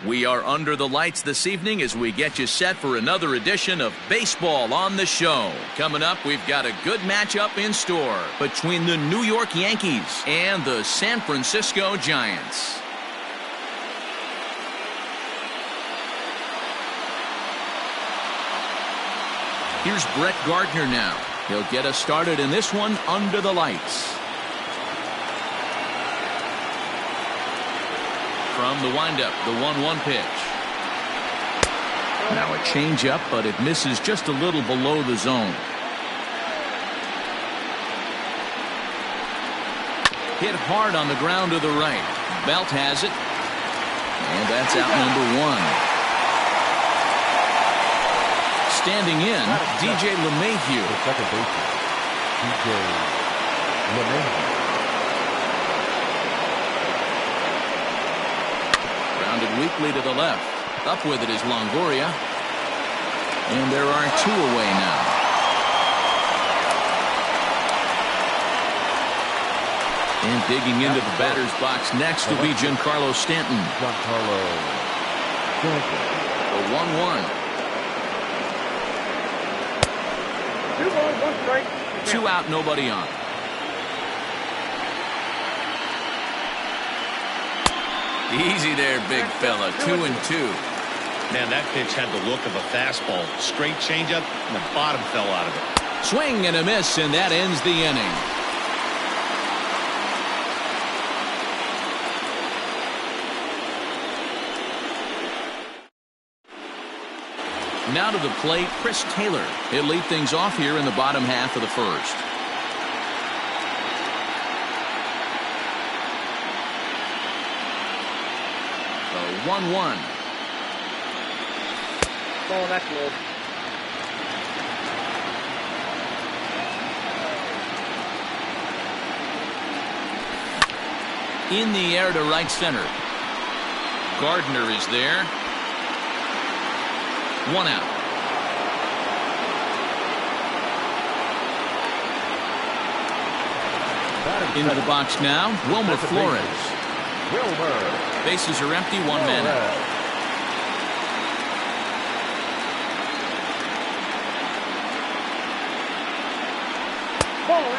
We are under the lights this evening as we get you set for another edition of Baseball on the Show. Coming up, we've got a good matchup in store between the New York Yankees and the San Francisco Giants. Here's Brett Gardner now. He'll get us started in this one under the lights. From the windup, the 1-1 pitch. Now a changeup, but it misses just a little below the zone. Hit hard on the ground to the right. Belt has it. And that's out number 1. Standing in, DJ LeMahieu. Second baseman, DJ LeMahieu. Rounded weakly to the left. Up with it is Longoria. And there are 2 away now. And digging into the batter's box next will be Giancarlo Stanton. Giancarlo Stanton. The 1-1. 2 balls, 1 strike. 2 out, nobody on. Easy there, big fella. 2-2. Man, that pitch had the look of a fastball. Straight changeup, and the bottom fell out of it. Swing and a miss, and that ends the inning. Now to the plate, Chris Taylor. He'll lead things off here in the bottom half of the first. The 1-1. Oh, that's low. In the air to right center. Gardner is there. 1 out. Into the box now, Wilmer Flores. Wilmer. Bases are empty, 1 man out.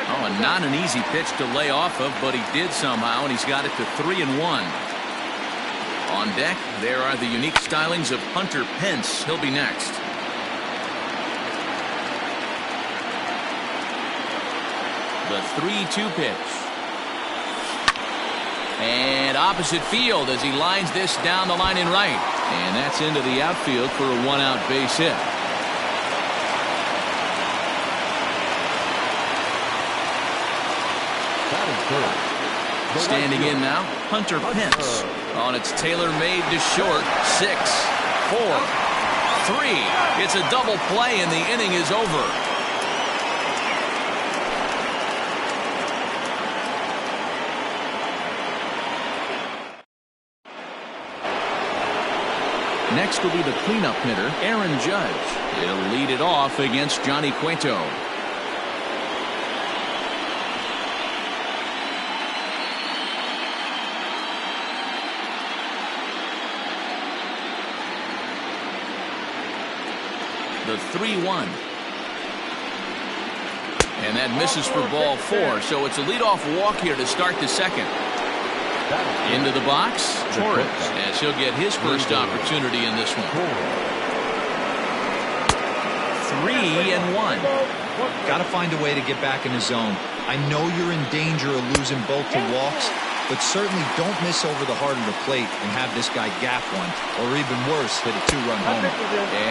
Oh, not an easy pitch to lay off of, but he did somehow, and he's got it to 3-1. On deck, there are the unique stylings of Hunter Pence. He'll be next. The 3-2 pitch. And opposite field as he lines this down the line in right. And that's into the outfield for a 1-out base hit. Standing in now, Hunter Pence. On its Taylor made to short. 6, 4, 3. It's a double play and the inning is over. Next will be the cleanup hitter, Aaron Judge. He'll lead it off against Johnny Cueto. The 3-1. And that misses for ball 4, so it's a leadoff walk here to start the second. Into the box, Torres, as he'll get his first opportunity in this one. 3-1. Got to find a way to get back in the zone. I know you're in danger of losing both to walks, but certainly don't miss over the heart of the plate and have this guy gap one, or even worse, hit a 2-run homer.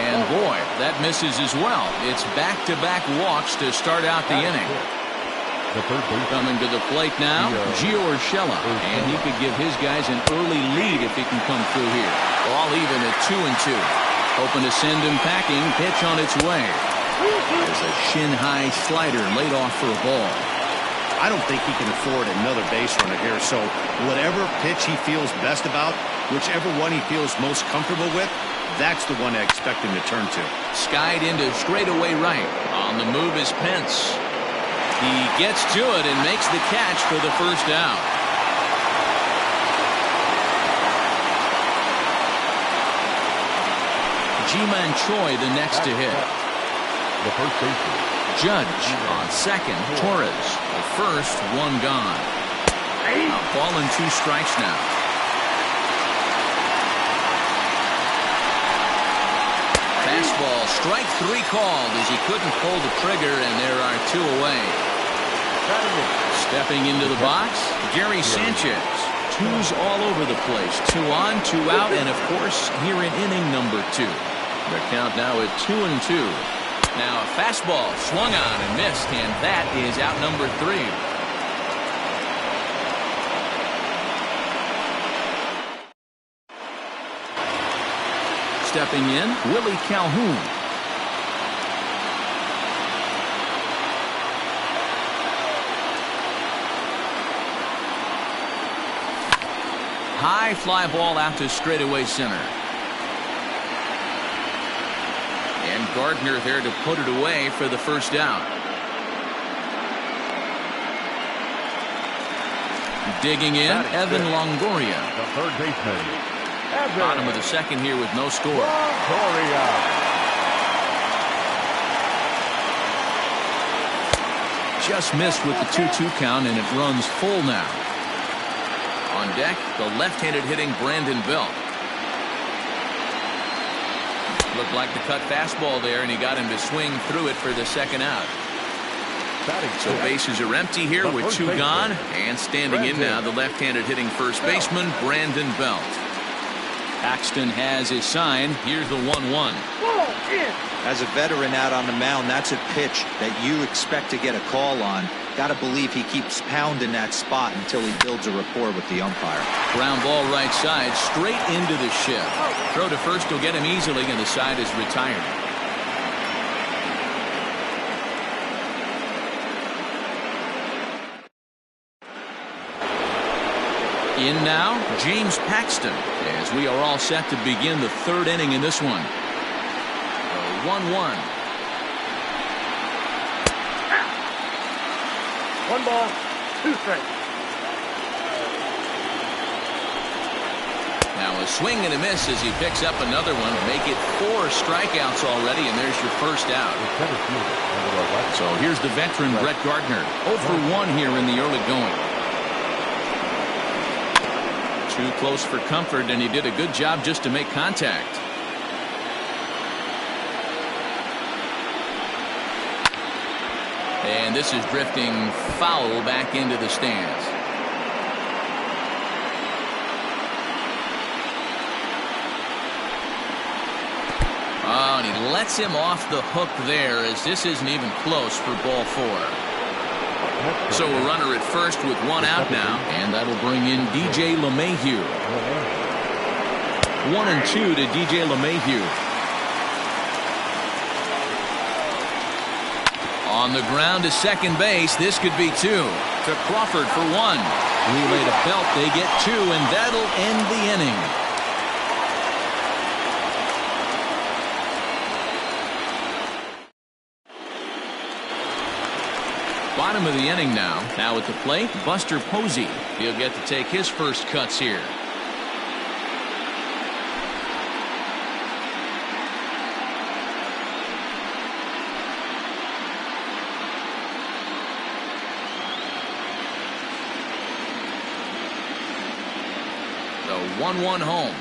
And boy, that misses as well. It's back-to-back walks to start out the inning. Coming to the plate now, Gio Urshela, and he could give his guys an early lead if he can come through here. All even at 2-2. Hoping to send him packing. Pitch on its way. There's a shin-high slider laid off for a ball. I don't think he can afford another base runner here, so whatever pitch he feels best about, whichever one he feels most comfortable with, that's the one I expect him to turn to. Skied into straightaway right. On the move is Pence. He gets to it and makes the catch for the first out. Ji-Man Choi the next to hit. The first baseman. Judge on second. Torres the first, one gone. A ball and 2 strikes now. Fastball, strike 3 called as he couldn't pull the trigger, and there are 2 away. Stepping into the box, Gary Sanchez. 2s all over the place. 2 on, 2 out, and of course, here in inning number 2. The count now at 2-2. Now a fastball swung on and missed, and that is out number 3. Stepping in, Willie Calhoun. High fly ball out to straightaway center. And Gardner there to put it away for the first out. Digging in, Evan Longoria. The third baseman. Bottom of the second here with no score. Longoria. Just missed with the 2-2 count, and it runs full now. On deck, the left-handed hitting Brandon Belt. Looked like the cut fastball there, and he got him to swing through it for the second out. So bases are empty here with 2 gone, and standing in now the left-handed hitting first baseman Brandon Belt. Paxton has his sign. Here's the 1-1. As a veteran out on the mound, that's a pitch that you expect to get a call on. Got to believe he keeps pounding that spot until he builds a rapport with the umpire. Ground ball right side, straight into the shift. Throw to first will get him easily, and the side is retired. In now, James Paxton, as we are all set to begin the 3rd inning in this one. 1-1. 1 ball, 2 strikes. Now a swing and a miss as he picks up another one. Make it 4 strikeouts already, and there's your first out. So here's the veteran Brett Gardner. 0 for 1 here in the early going. Too close for comfort, and he did a good job just to make contact. And this is drifting foul back into the stands. Oh, and he lets him off the hook there, as this isn't even close for ball 4. So a runner at first with 1 out now, and that'll bring in DJ LeMahieu. 1-2 to DJ LeMahieu. On the ground to second base, this could be 2. To Crawford for 1. Relay to Belt, they get 2, and that'll end the inning. Bottom of the inning now. Now at the plate, Buster Posey. He'll get to take his first cuts here. The 1-1 home.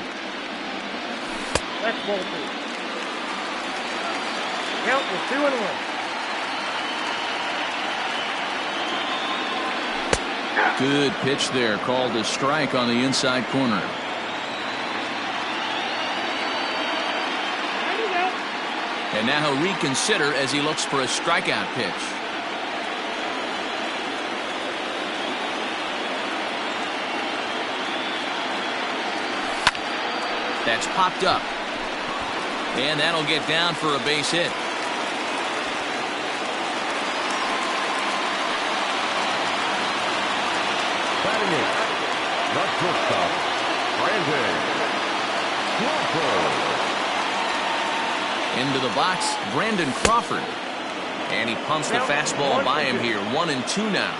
That's ball 2. Count is 2-1. Good pitch there, called a strike on the inside corner. And now he'll reconsider as he looks for a strikeout pitch. That's popped up. And that'll get down for a base hit. Batting it. The shortstop, Brandon Crawford. Into the box, Brandon Crawford. And he pumps the fastball by him here. 1-2 now.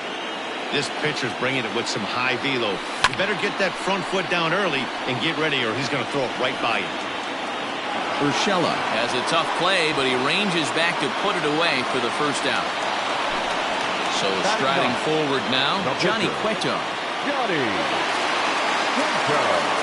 This pitcher's bringing it with some high velo. You better get that front foot down early and get ready, or he's going to throw it right by you. Urshela has a tough play, but he ranges back to put it away for the first out. So striding forward now, Johnny Cueto. Johnny Cueto.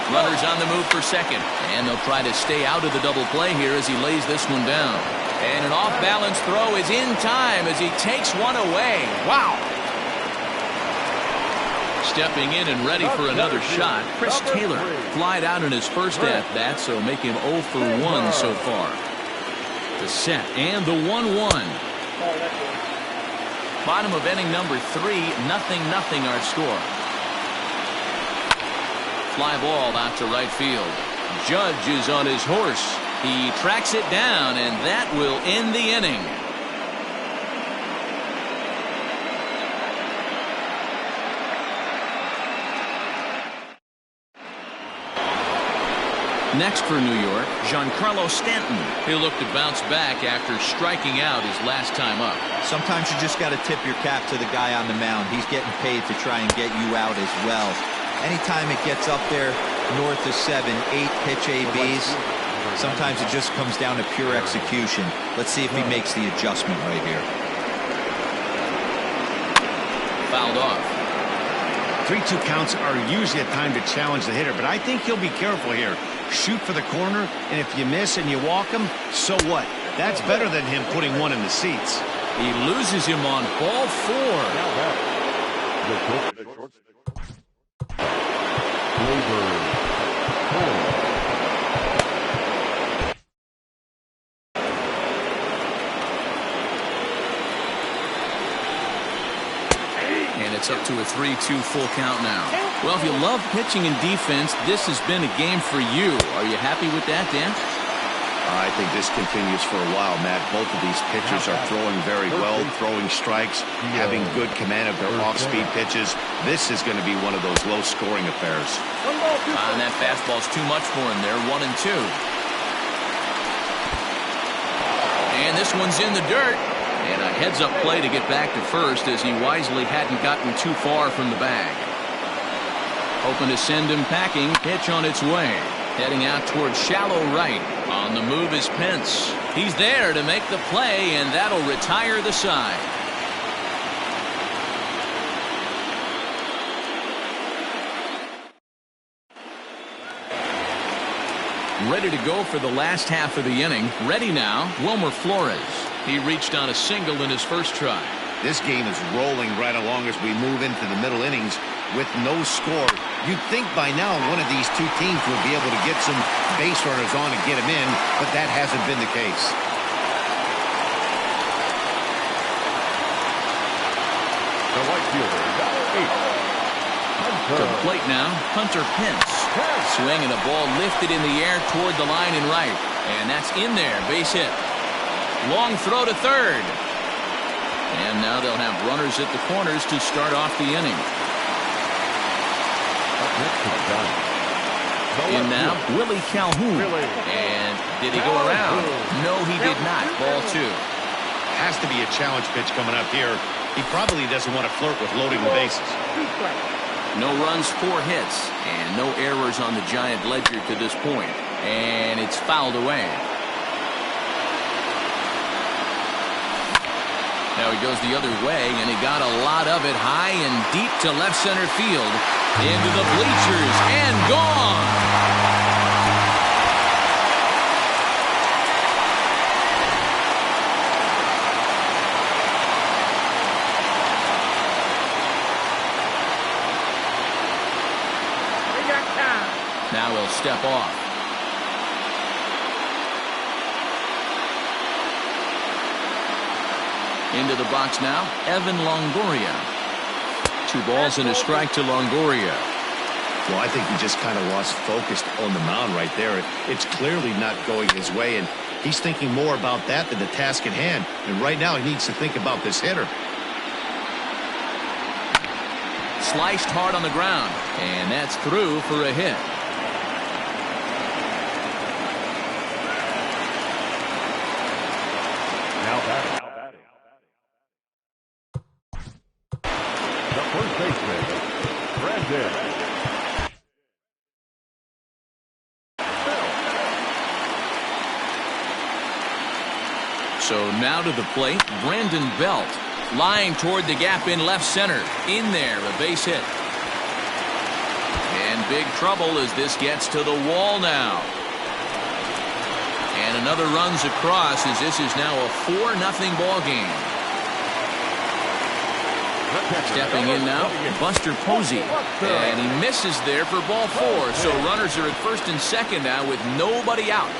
Runners on the move for second, and they'll try to stay out of the double play here as he lays this one down. And an off-balance throw is in time as he takes one away. Wow! Stepping in and ready for another shot, Chris Taylor flied out in his first at-bat, so make him 0 for 1 so far. The set and the 1-1. Bottom of inning number 3, 0-0 our score. Fly ball out to right field. Judge is on his horse. He tracks it down, and that will end the inning. Next for New York, Giancarlo Stanton. He'll look to bounce back after striking out his last time up. Sometimes you just got to tip your cap to the guy on the mound. He's getting paid to try and get you out as well. Anytime it gets up there north of 7, 8 pitch ABs, sometimes it just comes down to pure execution. Let's see if he makes the adjustment right here. Fouled off. 3-2 counts are usually a time to challenge the hitter, but I think he'll be careful here. Shoot for the corner, and if you miss and you walk him, so what? That's better than him putting one in the seats. He loses him on ball 4. And it's up to a 3-2 full count now. Well, if you love pitching and defense, this has been a game for you. Are you happy with that, Dan? I think this continues for a while, Matt. Both of these pitchers are throwing very well, throwing strikes, having good command of their off-speed pitches. This is going to be one of those low-scoring affairs. And that fastball's too much for him there, 1-2. And this one's in the dirt. And a heads-up play to get back to first as he wisely hadn't gotten too far from the bag. Hoping to send him packing. Pitch on its way. Heading out towards shallow right. On the move is Pence. He's there to make the play, and that'll retire the side. Ready to go for the last half of the inning. Ready now, Wilmer Flores. He reached on a single in his first try. This game is rolling right along as we move into the middle innings with no score. You'd think by now one of these two teams would be able to get some base runners on and get them in, but that hasn't been the case. The right fielder, number 8. To the plate now, Hunter Pence. Swing and a ball lifted in the air toward the line and right. And that's in there, base hit. Long throw to third. And now they'll have runners at the corners to start off the inning. In now, Willie Calhoun. And did he go around? No, he did not. Ball 2. Has to be a challenge pitch coming up here. He probably doesn't want to flirt with loading the bases. No runs, 4 hits, and no errors on the Giant ledger to this point. And it's fouled away. Now he goes the other way, and he got a lot of it high and deep to left center field. Into the bleachers, and gone! Now he'll step off. Into the box now, Evan Longoria. 2 balls and a strike to Longoria. Well, I think he just kind of lost focus on the mound right there. It's clearly not going his way, and he's thinking more about that than the task at hand. And right now he needs to think about this hitter. Sliced hard on the ground, and that's through for a hit. Now batting. The first baseman, Brandon So now to the plate, Brandon Belt. Lying toward the gap in left center. In there, a base hit. And big trouble as this gets to the wall now. And another runs across as this is now a 4-0 ball game. Stepping in now, Buster Posey. And he misses there for ball 4. So runners are at first and second now with nobody out.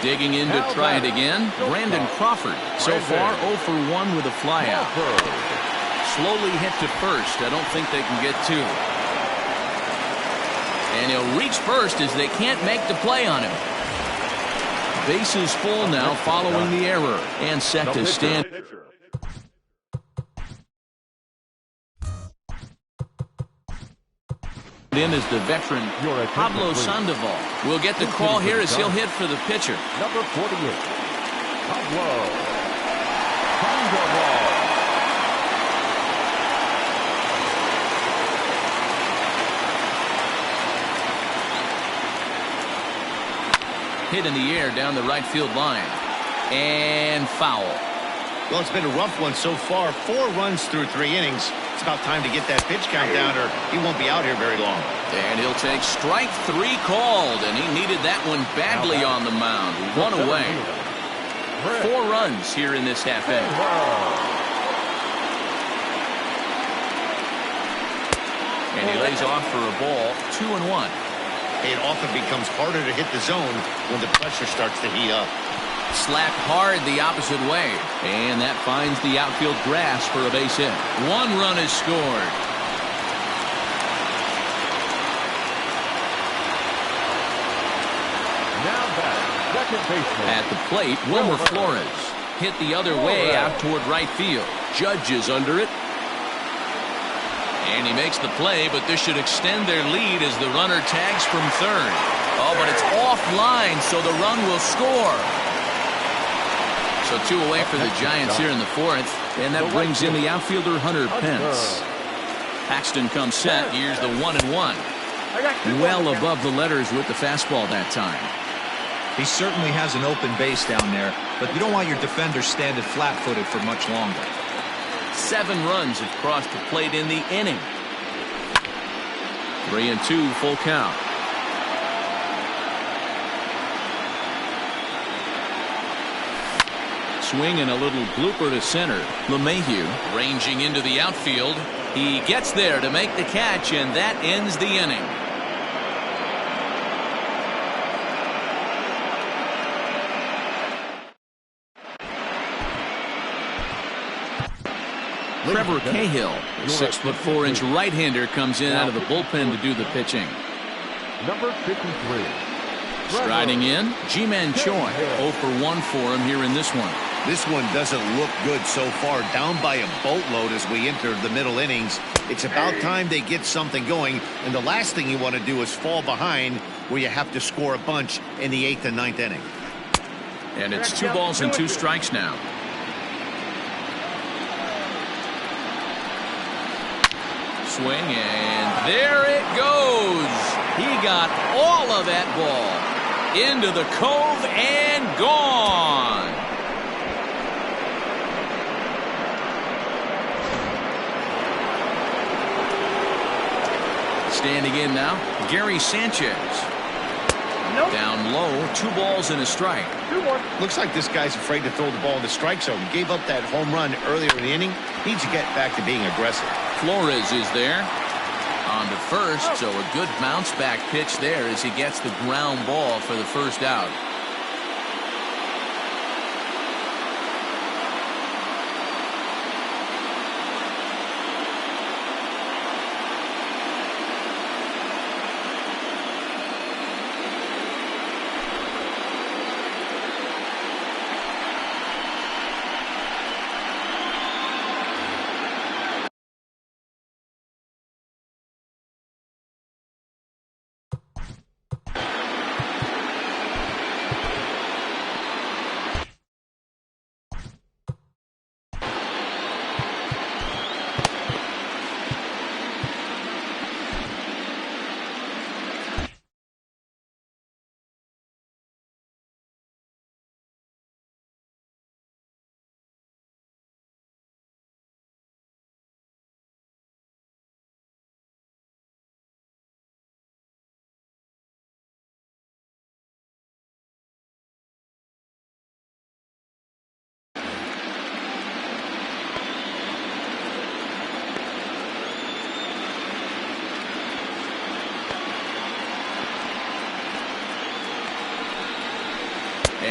Digging in to try it again, Brandon Crawford. So far 0 for 1 with a flyout. Slowly hit to first. I don't think they can get 2. And he'll reach first as they can't make the play on him. Bases full now following the error. And set to stand. In is the veteran Pablo Sandoval. We'll get the call here as he'll hit for the pitcher. Number 48, Pablo Sandoval. Hit in the air down the right field line. And foul. Well, it's been a rough one so far. 4 runs through 3 innings. It's about time to get that pitch count down or he won't be out here very long. And he'll take strike 3 called, and he needed that one badly on the mound. 1 away. 4 runs here in this half inning. And he lays off for a ball, 2-1. It often becomes harder to hit the zone when the pressure starts to heat up. Slapped hard the opposite way. And that finds the outfield grass for a base hit. 1 run is scored. Now back, second baseman. At the plate, Wilmer Flores. Hit the other way out toward right field. Judge is under it. And he makes the play, but this should extend their lead as the runner tags from third. Oh, but it's offline, so the run will score. So 2 away for the Giants here in the 4th, and that brings in the outfielder Hunter Pence. Paxton comes set. Here's the 1-1. Well above the letters with the fastball that time. He certainly has an open base down there, but you don't want your defender standing flat-footed for much longer. 7 runs have crossed the plate in the inning. 3-2 full count. Swing and a little blooper to center. LeMahieu ranging into the outfield. He gets there to make the catch, and that ends the inning. Trevor Cahill, the 6'4" right-hander, comes in out of the bullpen to do the pitching. Number 53. Striding in, Ji-Man Choi. 0 for 1 for him here in this one. This one doesn't look good so far. Down by a boatload as we enter the middle innings. It's about time they get something going, and the last thing you want to do is fall behind where you have to score a bunch in the 8th and 9th inning. And it's 2 balls and 2 strikes now. Swing, and there it goes. He got all of that ball into the cove and gone. Standing in now, Gary Sanchez. Nope. Down low, 2 balls and a strike. 2 more. Looks like this guy's afraid to throw the ball in the strike zone. Gave up that home run earlier in the inning. Needs to get back to being aggressive. Flores is there. On to first, so a good bounce back pitch there as he gets the ground ball for the first out.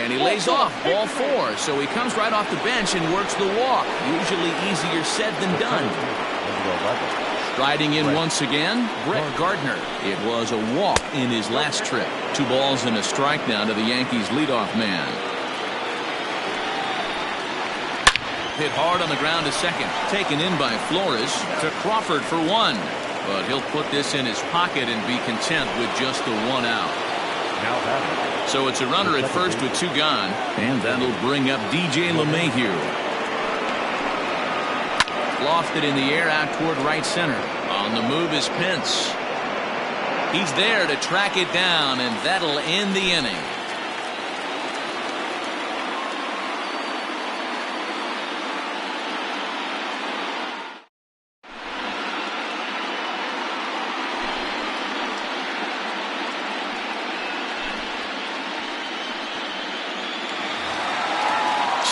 And he lays off ball 4. So he comes right off the bench and works the walk. Usually easier said than done. Striding in once again, Brett Gardner. It was a walk in his last trip. 2 balls and a strike now to the Yankees leadoff man. Hit hard on the ground to second. Taken in by Flores to Crawford for 1. But he'll put this in his pocket and be content with just the 1 out. So it's a runner at first with 2 gone. And that'll bring up DJ LeMahieu. Lofted in the air out toward right center. On the move is Pence. He's there to track it down, and that'll end the inning.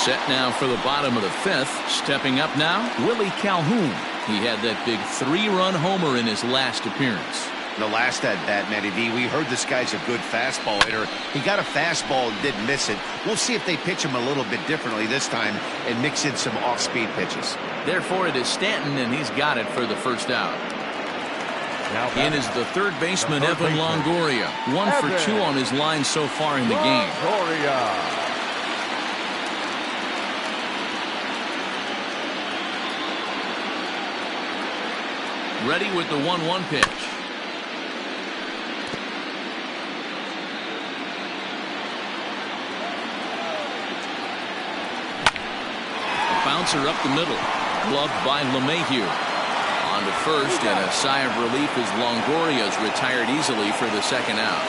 Set now for the bottom of the 5th. Stepping up now, Willie Calhoun. He had that big 3-run homer in his last appearance. The last at bat, Matty V, we heard this guy's a good fastball hitter. He got a fastball and didn't miss it. We'll see if they pitch him a little bit differently this time and mix in some off-speed pitches. Therefore, it is Stanton, and he's got it for the first out. In is the third baseman, Evan Longoria. 1 for 2 on his line so far in the game. Ready with the 1-1 pitch. Bouncer up the middle. Gloved by LeMahieu. On to first, and a sigh of relief as Longoria's retired easily for the 2nd out.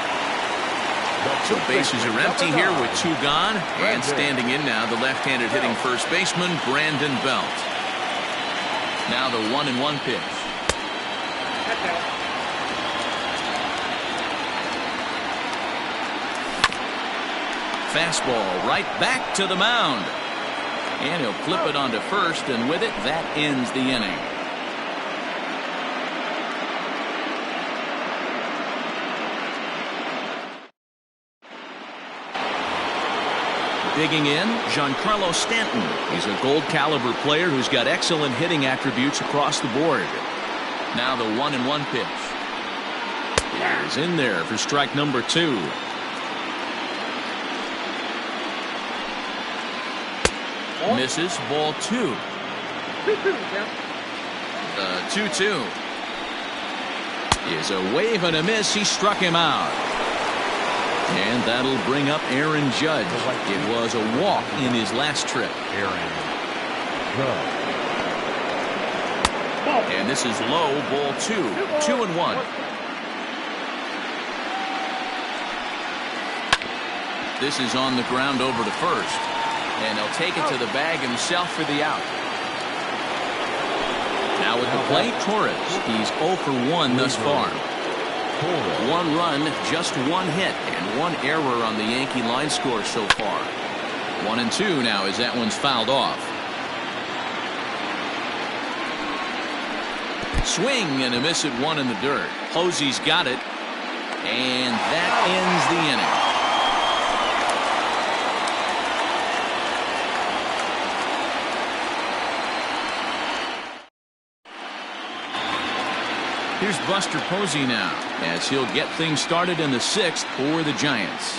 So bases are empty here with 2 gone. And standing in now, the left-handed hitting first baseman, Brandon Belt. Now the 1-1 pitch. Fastball right back to the mound. And he'll flip it onto first, and with it, that ends the inning. Digging in, Giancarlo Stanton. He's a gold caliber player who's got excellent hitting attributes across the board. Now the 1-1 pitch. He's in there for strike number 2. Misses, ball 2. 2-2. Is a wave and a miss. He struck him out. And that'll bring up Aaron Judge. It was a walk in his last trip. And this is low, ball 2. 2-1. This is on the ground over to first. And he'll take it to the bag himself for the out. Now at the plate, Torres. He's 0 for 1 thus far. 1 run, just 1 hit, and 1 error on the Yankee line score so far. 1-2 now as that one's fouled off. Swing and a miss at 1 in the dirt. Posey's got it. And that ends the inning. Here's Buster Posey now, as he'll get things started in the 6th for the Giants.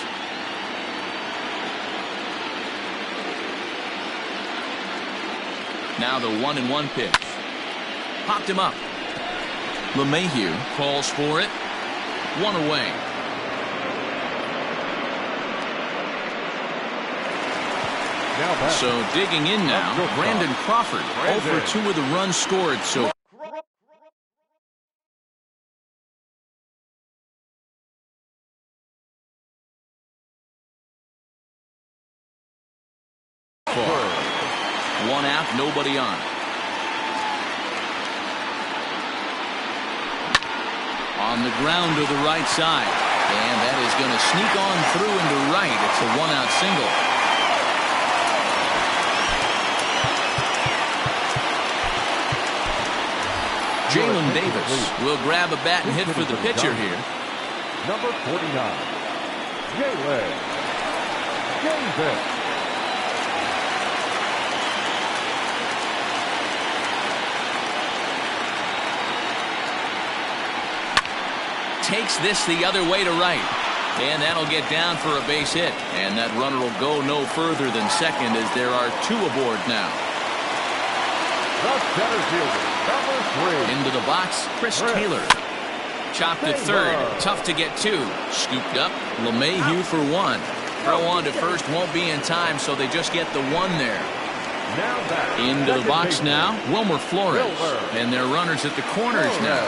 Now the 1-1 pitch. Popped him up. LeMahieu calls for it. 1 away. So digging in now, Brandon Crawford. 0 for 2 with a run scored so far. 1 out, nobody on. On the ground to the right side. And that is going to sneak on through into right. It's a 1-out single. Jalen Davis will grab a bat and hit for the pitcher here. Number 49, Jalen Davis. Takes this the other way to right. And that'll get down for a base hit. And that runner will go no further than second as there are two aboard now. The center fielder, number 3. Into the box, Chris Taylor. Chopped at third. Tough to get two. Scooped up. LeMahieu for one. Throw on to first won't be in time, so they just get the one there. Now back. Into the box now, Wilmer Flores. And their runners at the corners now.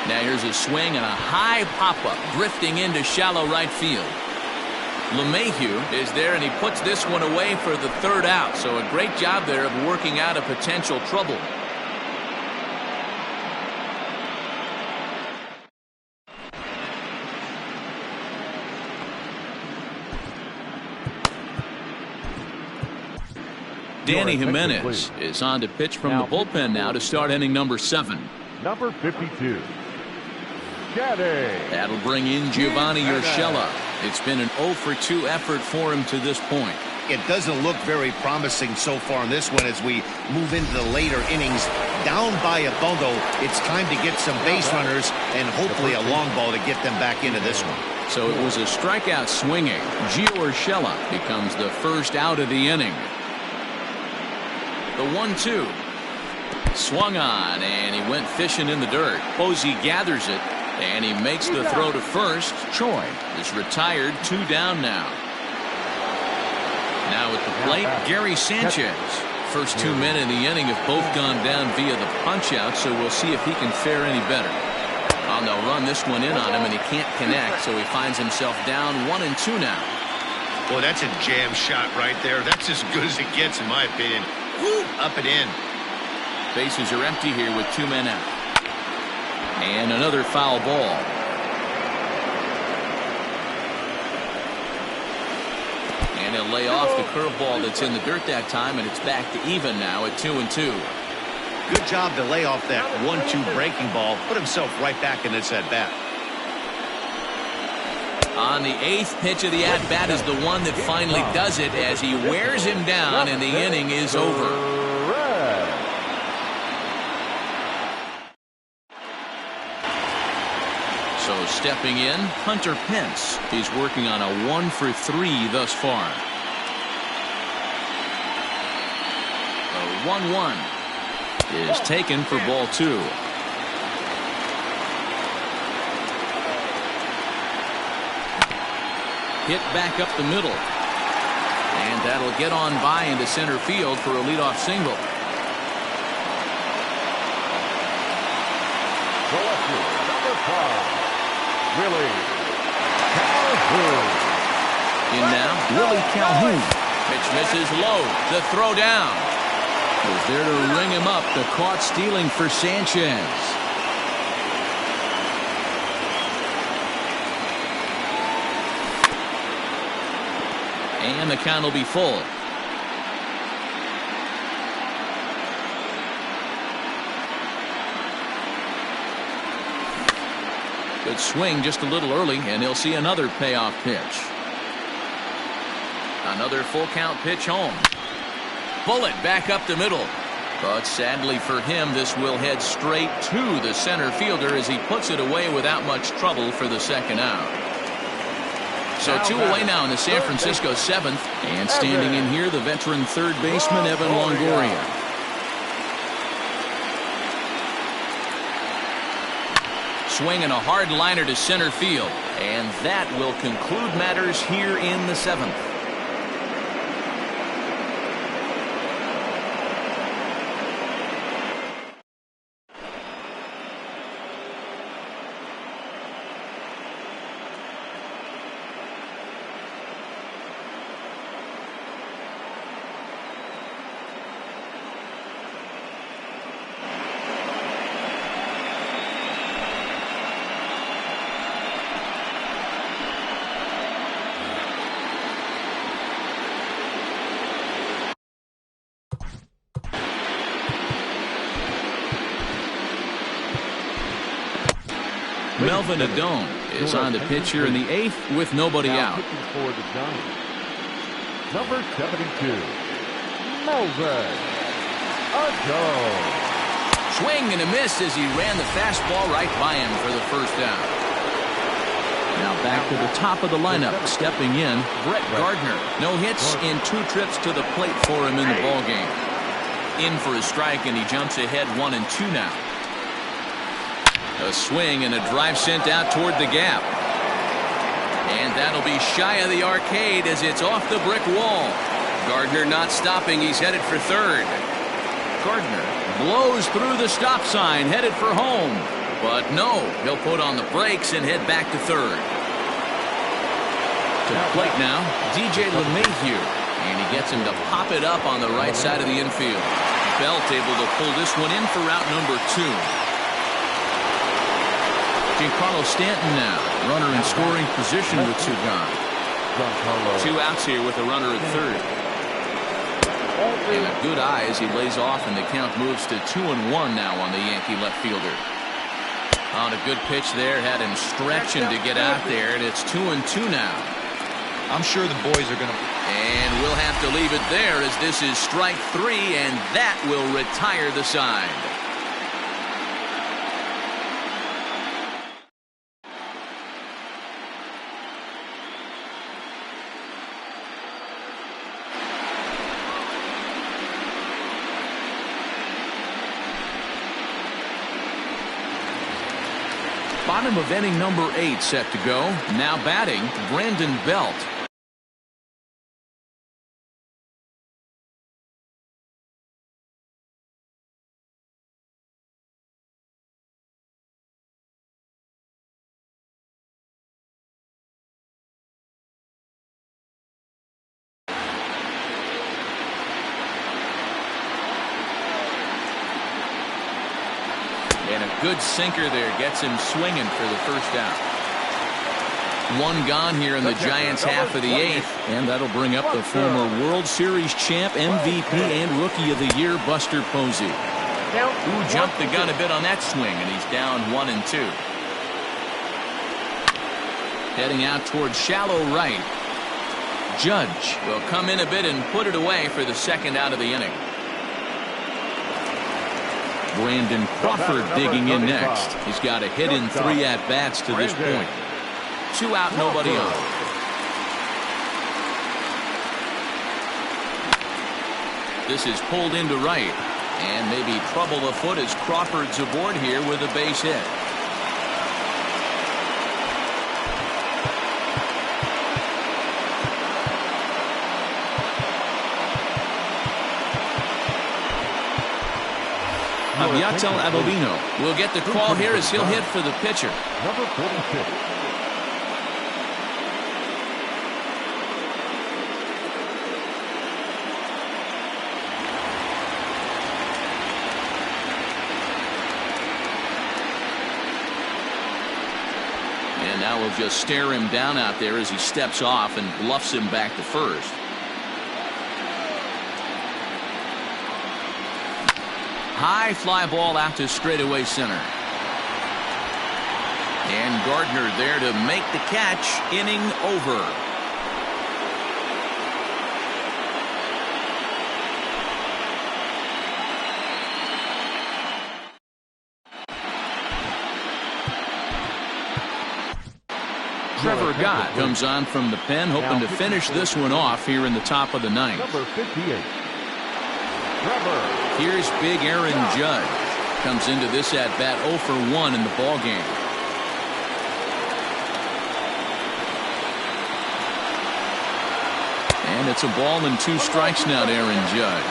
Now here's a swing and a high pop-up drifting into shallow right field. LeMahieu is there, and he puts this one away for the third out. So a great job there of working out a potential trouble. Danny Jimenez is on to pitch from the bullpen now to start inning number 7. Number 52. Caddy. That'll bring in Giovanni Urshela. It's been an 0 for 2 effort for him to this point. It doesn't look very promising so far in this one as we move into the later innings. Down by a bundle, it's time to get some base runners and hopefully a long ball to get them back into this one. So it was a strikeout swinging. Gio Urshela becomes the first out of the inning. The 1-2. Swung on, and he went fishing in the dirt. Posey gathers it, and he makes the throw to first. Choi is retired, 2 down now. Now at the plate, Gary Sanchez. First 2 men in the inning have both gone down via the punch-out, so we'll see if he can fare any better. Oh, they'll run this one in on him, and he can't connect, so he finds himself down 1-2 now. Well, that's a jam shot right there. That's as good as it gets, in my opinion. Woo, up and in. Bases are empty here with 2 men out. And another foul ball. And he'll lay off the curveball that's in the dirt that time, and it's back to even now at 2-2. Good job to lay off that 1-2 breaking ball. Put himself right back in this at-bat. On the 8th pitch of the at-bat is the one that finally does it as he wears him down, and the inning is over. So stepping in, Hunter Pence. He's working on a 1 for 3 thus far. The 1-1 is taken for ball 2. Hit back up the middle. And that'll get on by into center field for a leadoff single. Number 5. Willie Calhoun. In now, Willie Calhoun. Pitch misses low. The throw down. Was there to ring him up. The caught stealing for Sanchez. And the count will be full. Good swing just a little early, and he'll see another payoff pitch. Another full count pitch home. Bullet back up the middle. But sadly for him, this will head straight to the center fielder as he puts it away without much trouble for the second out. So 2 away now in the San Francisco 7th. And standing in here, the veteran third baseman, Evan Longoria. Swinging a hard liner to center field. And that will conclude matters here in the 7th. Melvin Adone is on the pitch here in the 8th with nobody out. For the Giants, number 72, Melvin Adone. Swing and a miss as he ran the fastball right by him for the first down. Now back to the top of the lineup, stepping in, Brett Gardner. No hits in 2 trips to the plate for him in the ballgame. In for a strike, and he jumps ahead 1-2 now. A swing and a drive sent out toward the gap. And that'll be shy of the arcade as it's off the brick wall. Gardner not stopping. He's headed for third. Gardner blows through the stop sign, headed for home. But no, he'll put on the brakes and head back to third. To the plate now, DJ LeMahieu. And he gets him to pop it up on the right side of the infield. Belt able to pull this one in for route number 2. Giancarlo Stanton now, runner in scoring position with 2 gone. 2 outs here with a runner at third. And a good eye as he lays off, and the count moves to 2-1 now on the Yankee left fielder. On a good pitch there, had him stretching to get out there, and it's 2-2 now. I'm sure the boys are going to... And we'll have to leave it there as this is strike 3, and that will retire the side. Bottom of inning number 8 set to go. Now batting, Brandon Belt. And a good sinker there gets him swinging for the first out. 1 gone here in the Giants' half of the 8th. And that'll bring up the former World Series champ, MVP, and Rookie of the Year, Buster Posey. Who jumped the gun a bit on that swing, and he's down 1-2. Heading out towards shallow right. Judge will come in a bit and put it away for the second out of the inning. Brandon Crawford digging in next. He's got a hit in 3 at-bats to this point. 2 out, nobody on. This is pulled into right. And maybe trouble afoot as Crawford's aboard here with a base hit. Yatel Avelino will get the call here as he'll hit for the pitcher. Number 46. And now we'll just stare him down out there as he steps off and bluffs him back to first. High fly ball out to straightaway center. And Gardner there to make the catch. Inning over. Trevor Gott comes on from the pen, hoping to finish this one off here in the top of the 9th. Number 58. Here's big Aaron Judge. Comes into this at-bat 0 for 1 in the ballgame. And it's a ball and 2 strikes now to Aaron Judge.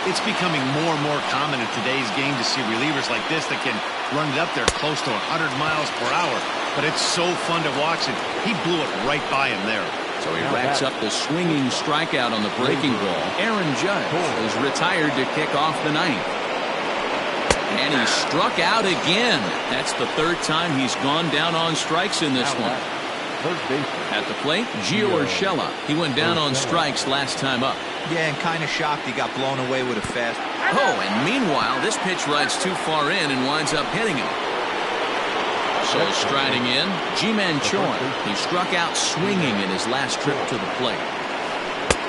It's becoming more and more common in today's game to see relievers like this that can run it up there close to 100 miles per hour. But it's so fun to watch it. He blew it right by him there. So he racks up the swinging strikeout on the breaking ball. Aaron Judge is retired to kick off the 9th. And he struck out again. That's the 3rd time he's gone down on strikes in this one. At the plate, Gio Urshela. He went down on strikes last time up. Yeah, and kind of shocked he got blown away with a fast. Oh, and meanwhile, this pitch rides too far in and winds up hitting him. Also striding in, G-Man Choi. He struck out swinging in his last trip to the plate.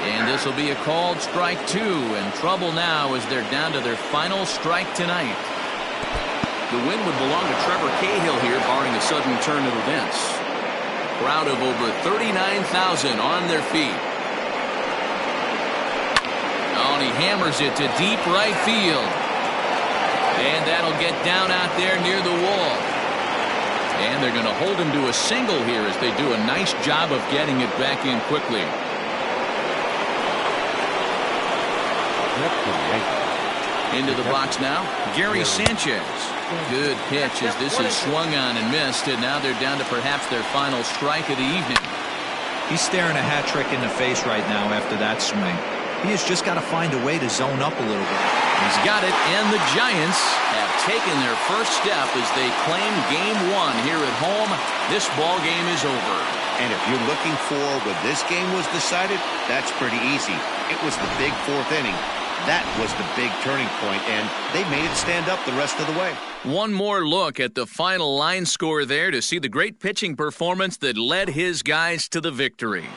And this will be a called strike 2, and trouble now as they're down to their final strike tonight. The win would belong to Trevor Cahill here, barring a sudden turn of events. Crowd of over 39,000 on their feet. Oh, and he hammers it to deep right field. And that'll get down out there near the wall. And they're going to hold him to a single here as they do a nice job of getting it back in quickly. Into the box now, Gary Sanchez. Good pitch as this is swung on and missed, and now they're down to perhaps their final strike of the evening. He's staring a hat trick in the face right now after that swing. He has just got to find a way to zone up a little bit. He's got it, and the Giants have taken their first step as they claim Game 1 here at home. This ball game is over. And if you're looking for when this game was decided, that's pretty easy. It was the big 4th inning. That was the big turning point, and they made it stand up the rest of the way. One more look at the final line score there to see the great pitching performance that led his guys to the victory.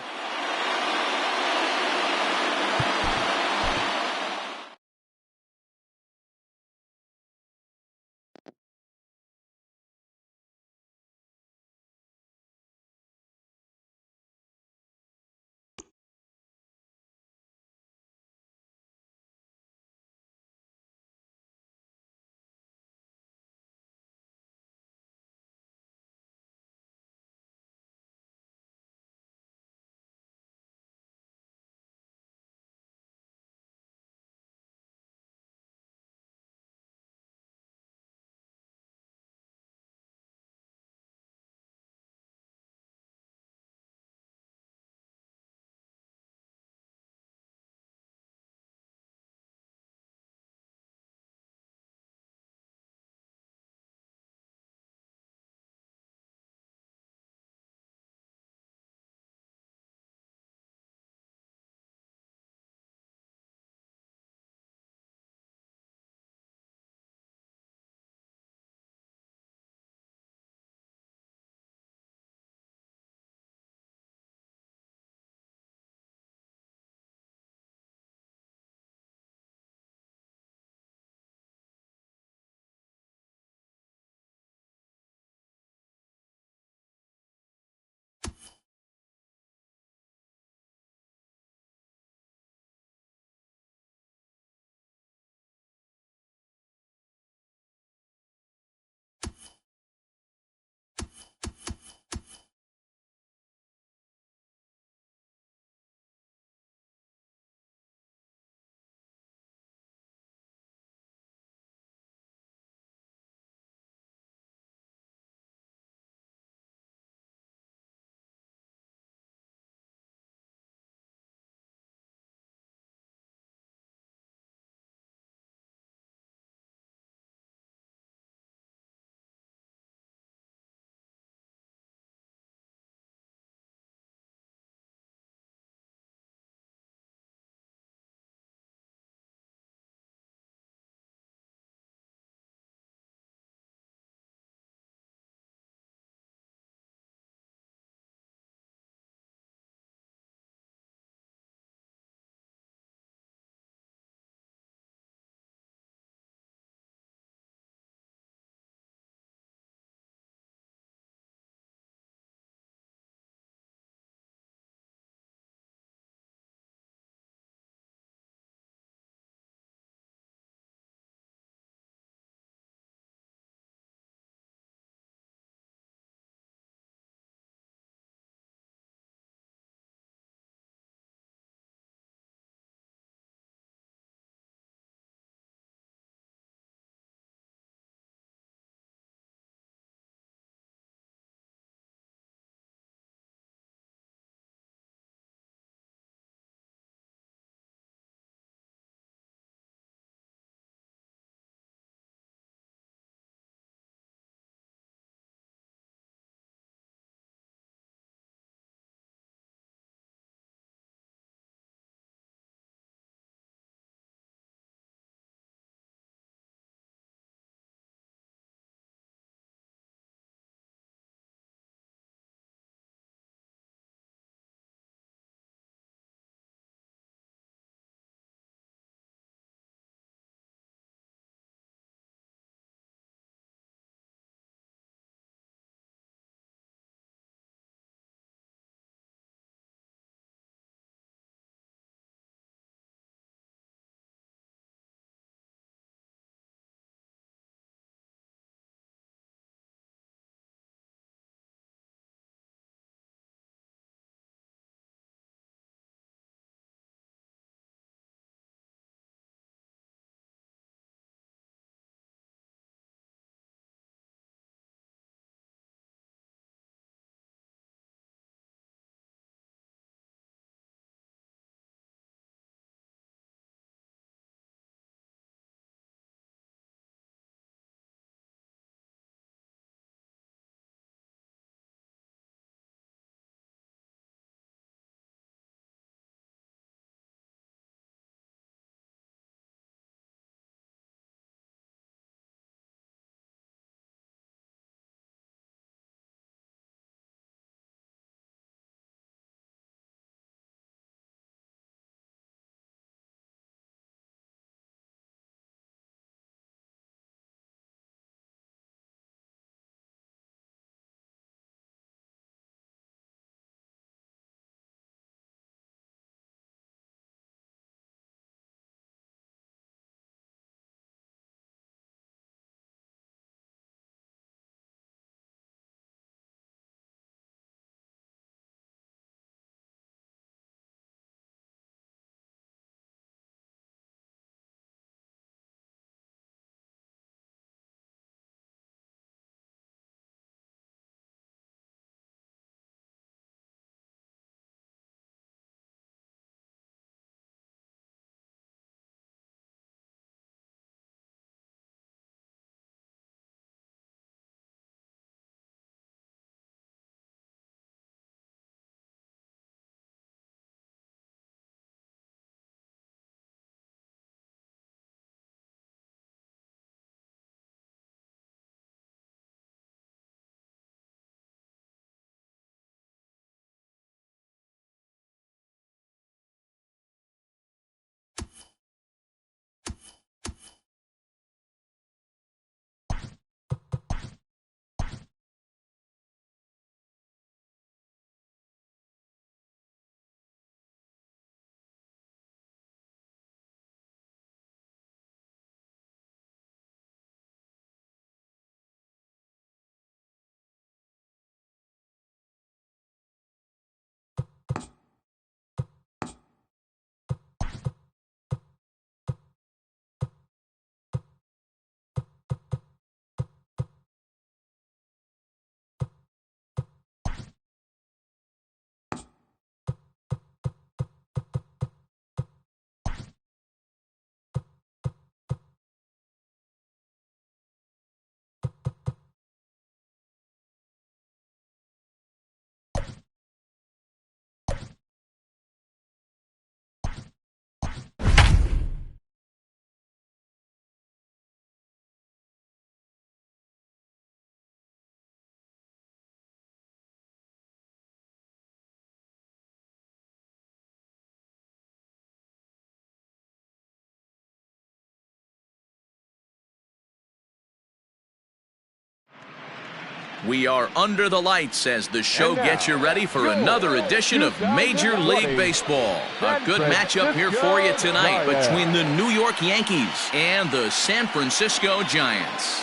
We are under the lights as the show gets you ready for another edition of Major League Baseball. A good matchup here for you tonight between the New York Yankees and the San Francisco Giants.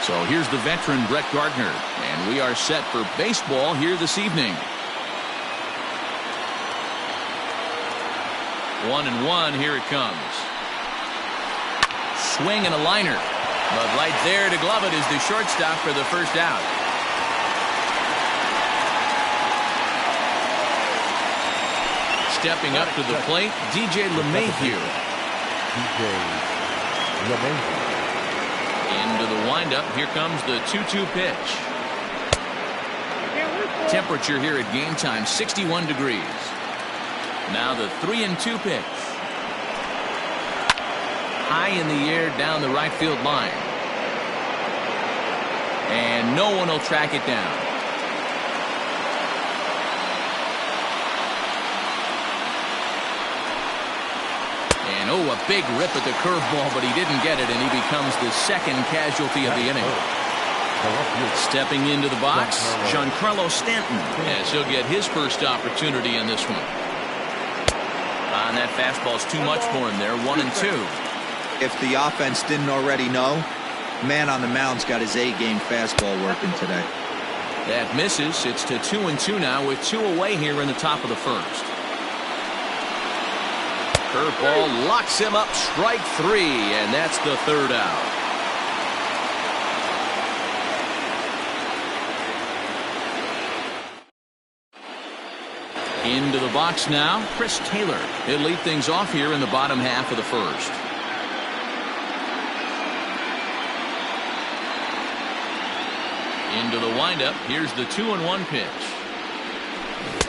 So here's the veteran Brett Gardner, and we are set for baseball here this evening. 1-1, here it comes. Swing and a liner, but right there to glove it is the shortstop for the first out. Stepping up to the plate, DJ LeMahieu. Into the windup, here comes the 2-2 pitch. Temperature here at game time, 61 degrees. Now the 3-2 pitch. High in the air down the right field line. And no one will track it down. And oh, a big rip at the curveball, but he didn't get it, and he becomes the second casualty of the inning. Stepping into the box, Giancarlo Stanton, as he'll get his first opportunity in this one. And that fastball's too much for him there, 1-2. If the offense didn't already know, man on the mound's got his A-game fastball working today. That misses. It's to 2-2 now with 2 away here in the top of the first. Curveball locks him up, strike 3, and that's the third out. Into the box now, Chris Taylor. He'll lead things off here in the bottom half of the first. Into the windup, here's the 2-1 pitch.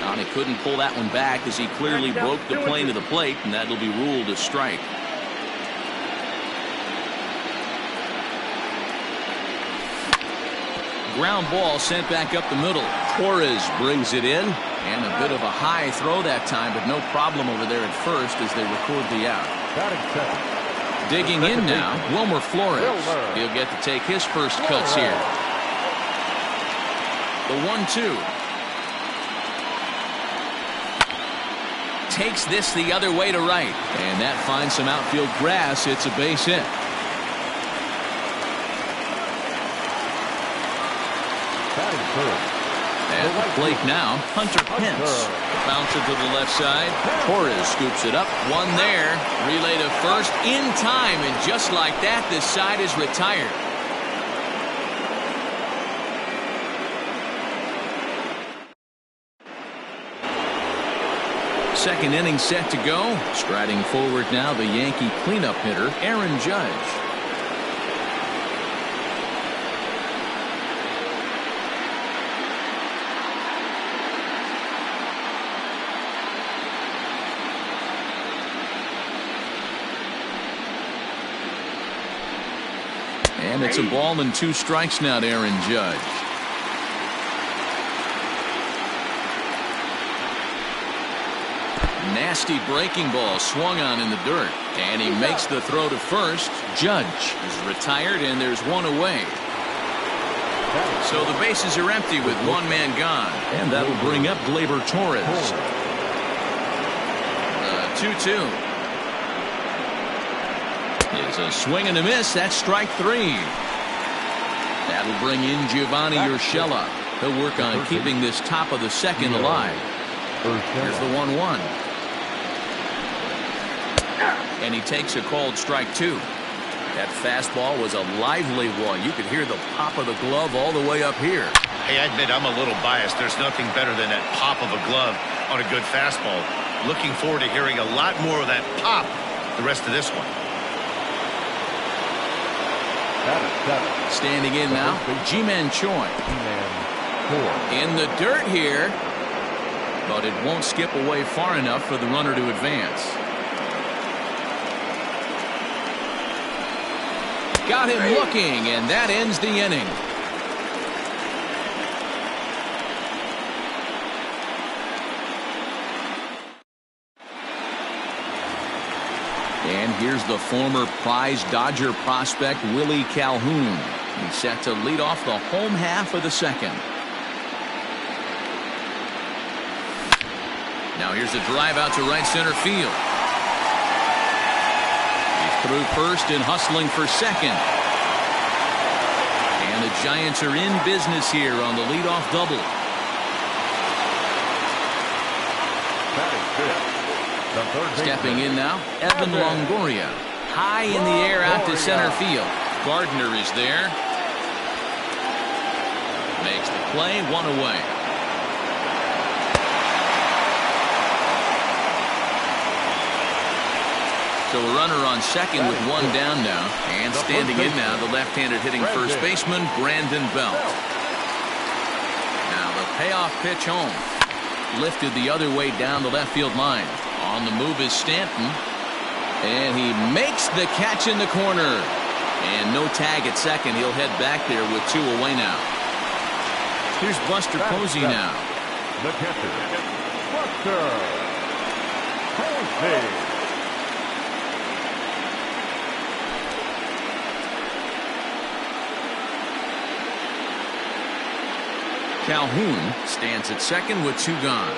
And he couldn't pull that one back as he clearly broke the plane to the plate, and that'll be ruled a strike. Ground ball sent back up the middle. Torres brings it in, and a bit of a high throw that time, but no problem over there at first as they record the out. Digging in now, Wilmer Flores. He'll get to take his first cuts here. The 1-2. Takes this the other way to right, and that finds some outfield grass. It's a base hit. At the plate now, Hunter Pence. Bouncer to the left side. Torres scoops it up. One there. Relay to first in time, and just like that, this side is retired. Second inning set to go. Striding forward now, the Yankee cleanup hitter, Aaron Judge. And it's a ball and 2 strikes now to Aaron Judge. Nasty breaking ball swung on in the dirt, and he makes the throw to first. Judge is retired, and there's 1 away. So the bases are empty with 1 man gone, and that'll bring up Gleyber Torres. 2-2. It's a swing and a miss. That's strike 3. That'll bring in Giovanni Urshela. He'll work on keeping this top of the second alive. Here's the 1-1. And he takes a called strike 2. That fastball was a lively one. You could hear the pop of the glove all the way up here. Hey, I admit I'm a little biased. There's nothing better than that pop of a glove on a good fastball. Looking forward to hearing a lot more of that pop the rest of this one. Standing in now, Ji-Man Choi. In the dirt here, but it won't skip away far enough for the runner to advance. Got him looking, and that ends the inning. And here's the former prize Dodger prospect, Willie Calhoun. He's set to lead off the home half of the second. Now here's a drive out to right center field. He's through first and hustling for second. And the Giants are in business here on the leadoff double. Stepping in now, Evan Longoria. High in the air out to center field. Gardner is there. Makes the play, one away. So a runner on second with one down now. And standing in now, the left-handed hitting first baseman, Brandon Belt. Now the payoff pitch home. Lifted the other way down the left field line. On the move is Stanton. And he makes the catch in the corner. And no tag at second. He'll head back there with two away now. Here's Buster Posey now. The catcher, Buster Posey. Calhoun stands at second with two gone.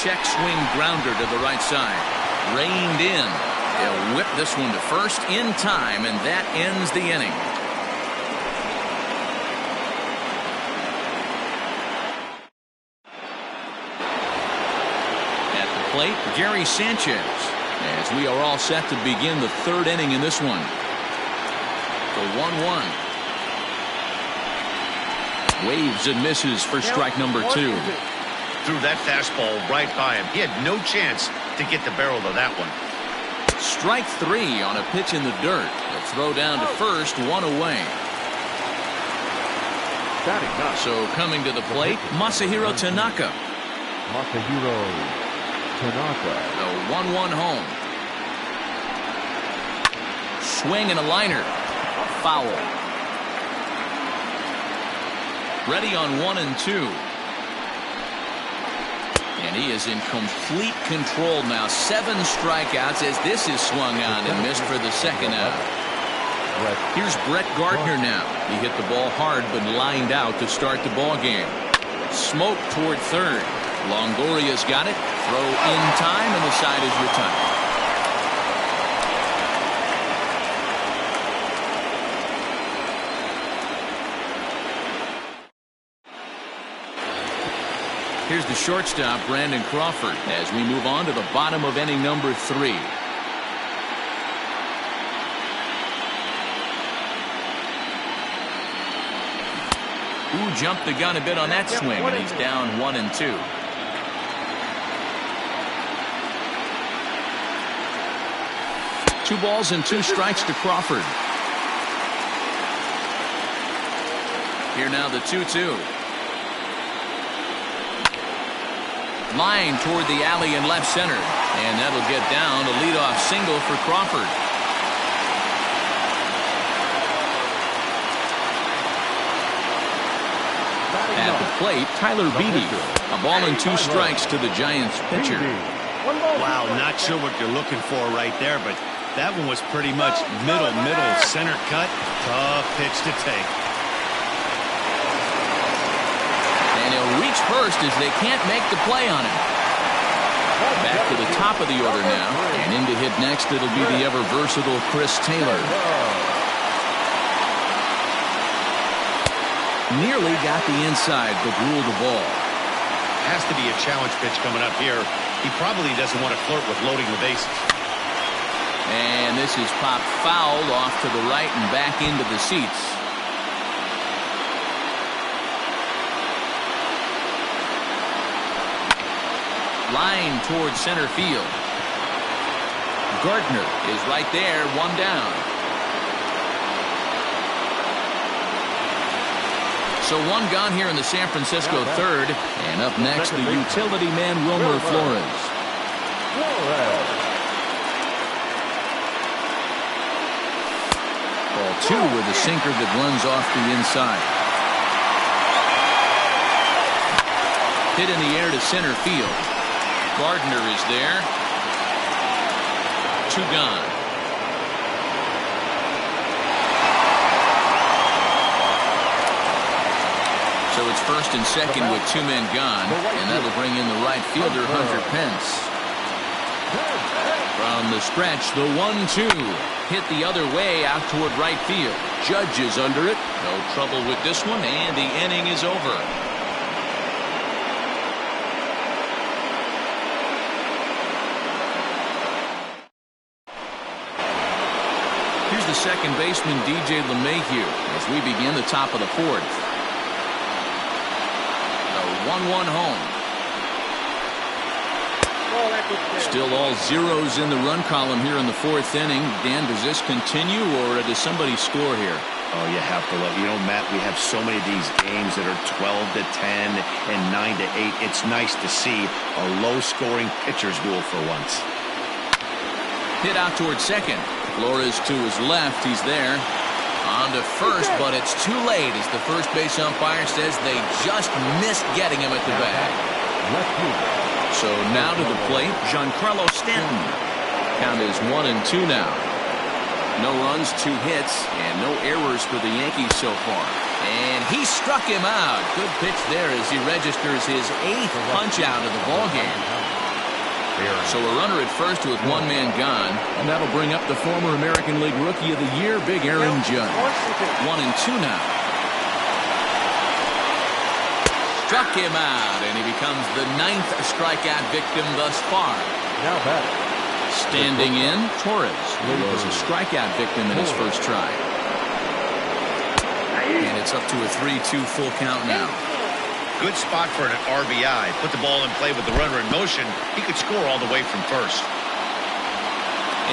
Check swing grounder to the right side. Reined in. He'll whip this one to first in time, and that ends the inning. At the plate, Gary Sanchez, as we are all set to begin the third inning in this one. The 1-1. Waves and misses for strike number two. Threw that fastball right by him. He had no chance to get the barrel of that one. Strike three on a pitch in the dirt. The throw down to first, one away. So coming to the plate, Masahiro Tanaka. Masahiro Tanaka. The 1-1 home. Swing and a liner. Foul. Ready on 1 and 2. And he is in complete control now. 7 strikeouts as this is swung on and missed for the second out. Here's Brett Gardner now. He hit the ball hard but lined out to start the ball game. Smoke toward third. Longoria's got it. Throw in time and the side is retired. Here's the shortstop, Brandon Crawford, as we move on to the bottom of inning number 3. Ooh, jumped the gun a bit on that swing, and he's down 1 and 2. Two balls and 2 strikes to Crawford. Here now the 2-2. Line toward the alley in left center. And that'll get down. A leadoff single for Crawford. At the plate, Tyler Beede. A ball and 2 strikes to the Giants pitcher. Wow, not sure what you're looking for right there, but that one was pretty much middle, center cut. Tough pitch to take. And he'll reach first as they can't make the play on him. Back to the top of the order now. And in to hit next, it'll be the ever-versatile Chris Taylor. Nearly got the inside, but ruled the ball. Has to be a challenge pitch coming up here. He probably doesn't want to flirt with loading the bases. And this is popped foul off to the right and back into the seats. Line towards center field. Gardner is right there, 1 down. So 1 gone here in the San Francisco third. And up next, the utility man, Wilmer Flores. Ball 2 with a sinker that runs off the inside. Hit in the air to center field. Gardner is there. 2 gone. So it's first and second with 2 men gone, and that'll bring in the right fielder, Hunter Pence. From the stretch, the 1-2. Hit the other way out toward right field. Judge is under it. No trouble with this one, and the inning is over. Here's the second baseman, DJ LeMahieu, as we begin the top of the 4th. The 1-1 home. Still all zeros in the run column here in the 4th inning. Dan, does this continue, or does somebody score here? Oh, you have to love. You know, Matt, we have so many of these games that are 12-10 and 9-8. It's nice to see a low-scoring pitcher's duel for once. Hit out towards second. Flores to his left. He's there. On to first, but it's too late as the first base umpire says they just missed getting him at the bag. So now to the plate, Giancarlo Stanton. Count is 1-2 now. No runs, 2 hits, and no errors for the Yankees so far. And he struck him out. Good pitch there as he registers his 8th punch out of the ballgame. So a runner at first with 1 man gone, and that'll bring up the former American League Rookie of the Year, Big Aaron Judge. 1-2 now. Struck him out, and he becomes the 9th strikeout victim thus far. Now back. Standing in, Torres, who was a strikeout victim in his first try. And it's up to a 3-2 full count now. Good spot for an RBI. Put the ball in play with the runner in motion. He could score all the way from first.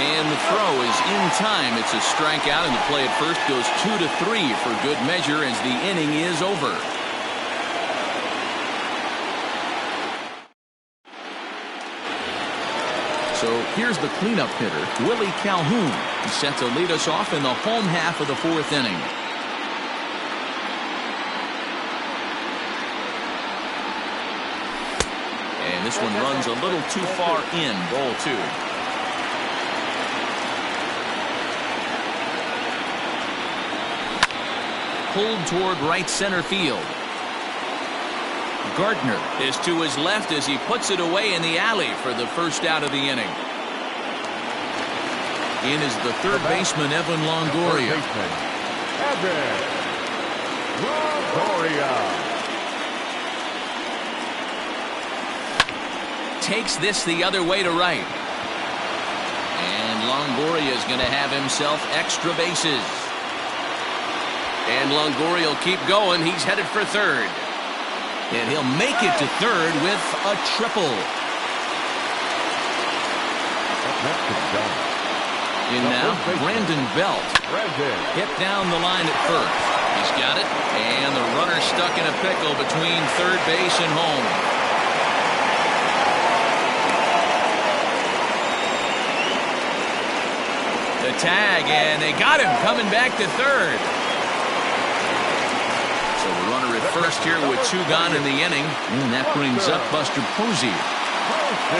And the throw is in time. It's a strikeout, and the play at first goes 2-3 for good measure as the inning is over. So here's the cleanup hitter, Willie Calhoun. He's set to lead us off in the home half of the 4th inning. And this one runs a little too far in, ball 2. Pulled toward right center field. Gardner is to his left as he puts it away in the alley for the first out of the inning. In is the third baseman, Evan Longoria. Takes this the other way to right. And Longoria is going to have himself extra bases. And Longoria will keep going. He's headed for third. And he'll make it to third with a triple. In now, Brandon Belt. Hit down the line at first. He's got it. And the runner stuck in a pickle between third base and home. The tag, and they got him coming back to third. So the runner at first here with 2 gone in the inning. And that brings up Buster Posey.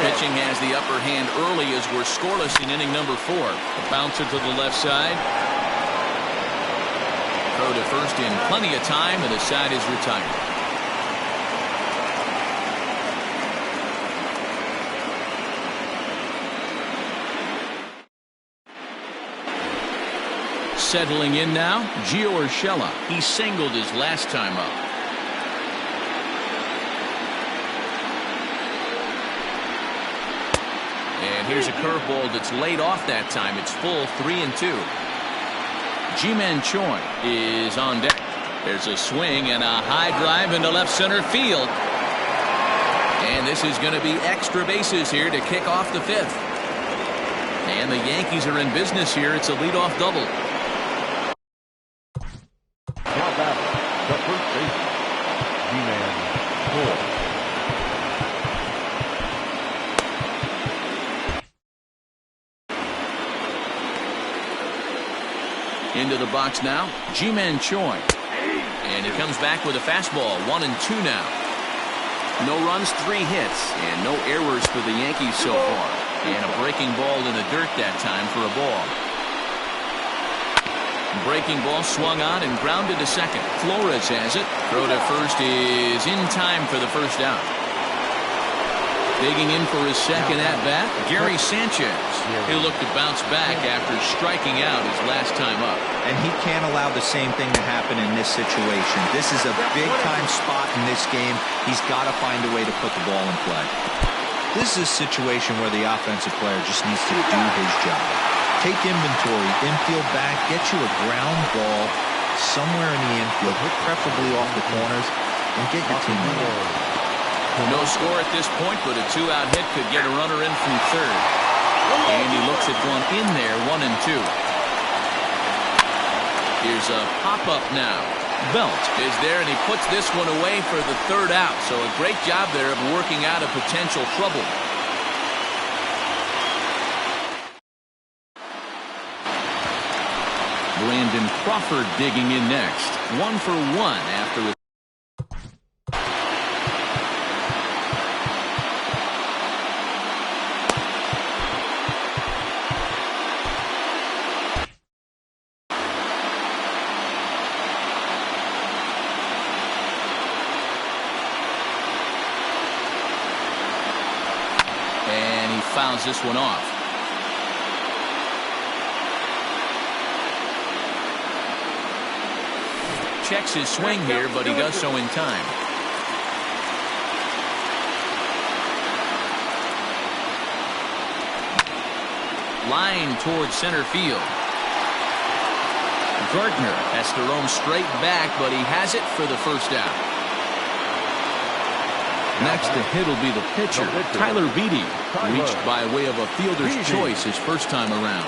Pitching has the upper hand early as we're scoreless in inning number 4. A bouncer to the left side. Throw to first in plenty of time, and the side is retired. Settling in now, Gio Urshela. He singled his last time up. And here's a curveball that's laid off that time. It's full 3-2. Ji-Man Choi is on deck. There's a swing and a high drive into left center field. And this is going to be extra bases here to kick off the 5th. And the Yankees are in business here. It's a leadoff double. The first baseman, Ji-Man Choi. Into the box now, Ji-Man Choi. And he comes back with a fastball, 1-2 now. No runs, 3 hits, and no errors for the Yankees so far. And a breaking ball in the dirt that time for a ball. Breaking ball swung on and grounded to second. Flores has it. Throw to first is in time for the first out. Digging in for his second at-bat, Gary Sanchez. He'll look to bounce back after striking out his last time up. And he can't allow the same thing to happen in this situation. This is a big-time spot in this game. He's got to find a way to put the ball in play. This is a situation where the offensive player just needs to do his job. Take inventory, infield back, get you a ground ball somewhere in the infield, preferably off the corners, and get your team moving. No score at this point, but a 2-out hit could get a runner in from third. And he looks at one in there, 1-2. Here's a pop-up now. Belt is there, and he puts this one away for the third out. So a great job there of working out of potential trouble. Brandon Crawford digging in next. 1 for 1 after it. And he fouls this one off. Checks his swing here, but he does so in time. Line towards center field. Gardner has to roam straight back, but he has it for the first out. Next to hit will be the pitcher, Tyler Beatty, reached by way of a fielder's choice his first time around.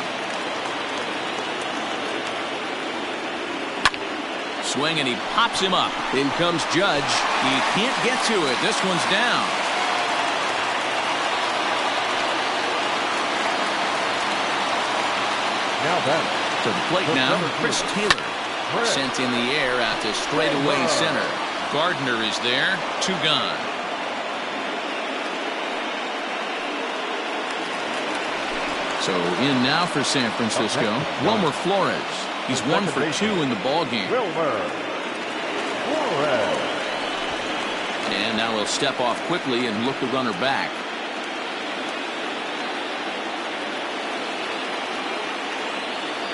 Swing, and he pops him up. In comes Judge. He can't get to it. This one's down. Now back to the plate now, Chris Taylor. Sent in the air out to straightaway center. Gardner is there. 2 gone. So in now for San Francisco, Wilmer Flores. He's 1 for 2 in the ball game. And now he'll step off quickly and look the runner back.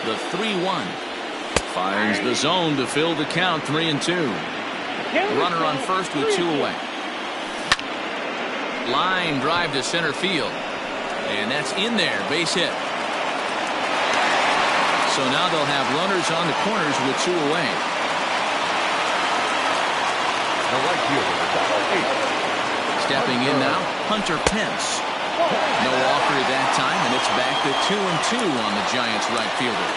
The 3-1 finds the zone to fill the count. 3-2. Runner on first with 2 away. Line drive to center field, and that's in there. Base hit. So now they'll have runners on the corners with 2 away. The right fielder, Stepping in now, Hunter Pence. No offer that time, and it's back to 2-2 on the Giants right fielder.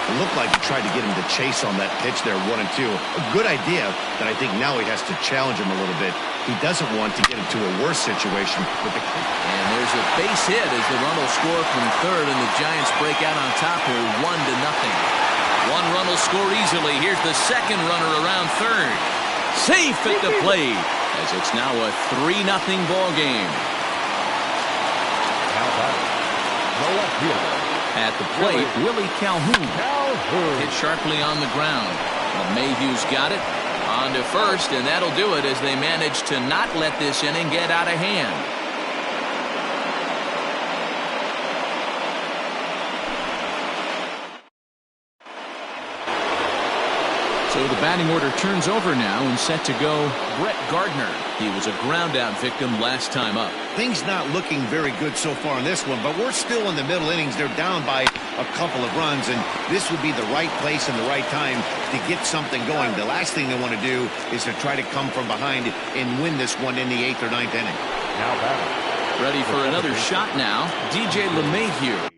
It looked like he tried to get him to chase on that pitch there, 1-2. A good idea that I think now he has to challenge him a little bit. He doesn't want to get into a worse situation with the. And there's a base hit as the run will score from third, and the Giants break out on top here 1-0. 1 run will score easily. Here's the second runner around third. Safe at the plate, as it's now a 3-0 ball game. the left fielder. At the plate, Willie Calhoun. Hit sharply on the ground. Well, Mayhew's got it. On to first, and that'll do it as they manage to not let this inning get out of hand. So the batting order turns over now and set to go Brett Gardner. He was a ground-out victim last time up. Things not looking very good so far in this one, but we're still in the middle innings. They're down by a couple of runs, and this would be the right place and the right time to get something going. The last thing they want to do is to try to come from behind and win this one in the 8th or 9th inning. Now batting. Ready for another shot now, DJ LeMahieu.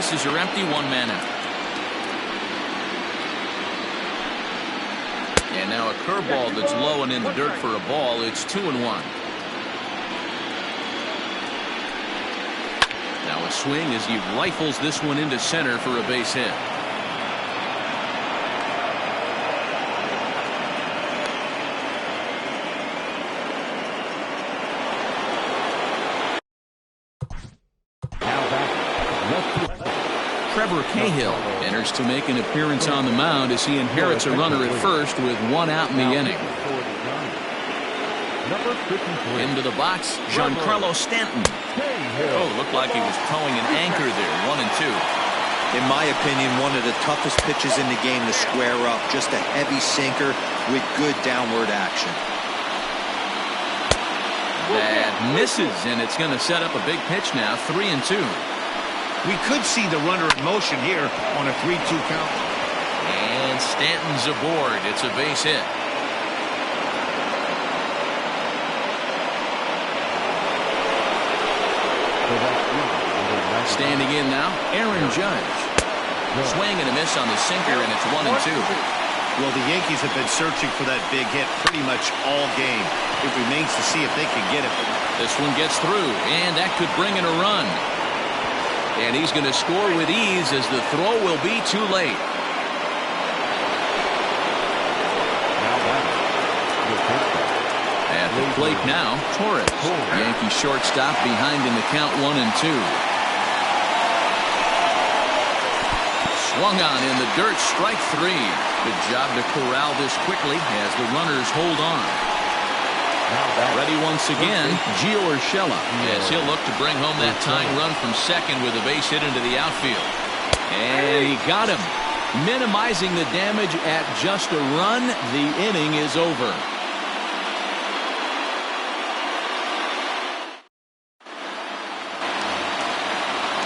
bases are empty, one man out. And now a curveball that's low and in the dirt for a ball. It's 2-1. Now a swing as he rifles this one into center for a base hit. Trevor Cahill enters to make an appearance on the mound as he inherits a runner at first with one out in the inning. Into the box, Giancarlo Stanton. Oh, looked like he was towing an anchor there. 1-2. In my opinion, one of the toughest pitches in the game to square up. Just a heavy sinker with good downward action. That misses, and it's going to set up a big pitch now. 3-2. We could see the runner in motion here on a 3-2 count. And Stanton's aboard. It's a base hit. Standing in now, Aaron Judge. Swing and a miss on the sinker, and it's 1-2. Well, the Yankees have been searching for that big hit pretty much all game. It remains to see if they can get it. This one gets through, and that could bring in a run. And he's going to score with ease as the throw will be too late. At the plate now, Torres. Yankee shortstop behind in the count 1-2. Swung on in the dirt, strike 3. Good job to corral this quickly as the runners hold on. Ready once again, Gio Urshela, as he'll look to bring home that tying run from second with a base hit into the outfield. And he got him. Minimizing the damage at just a run. The inning is over.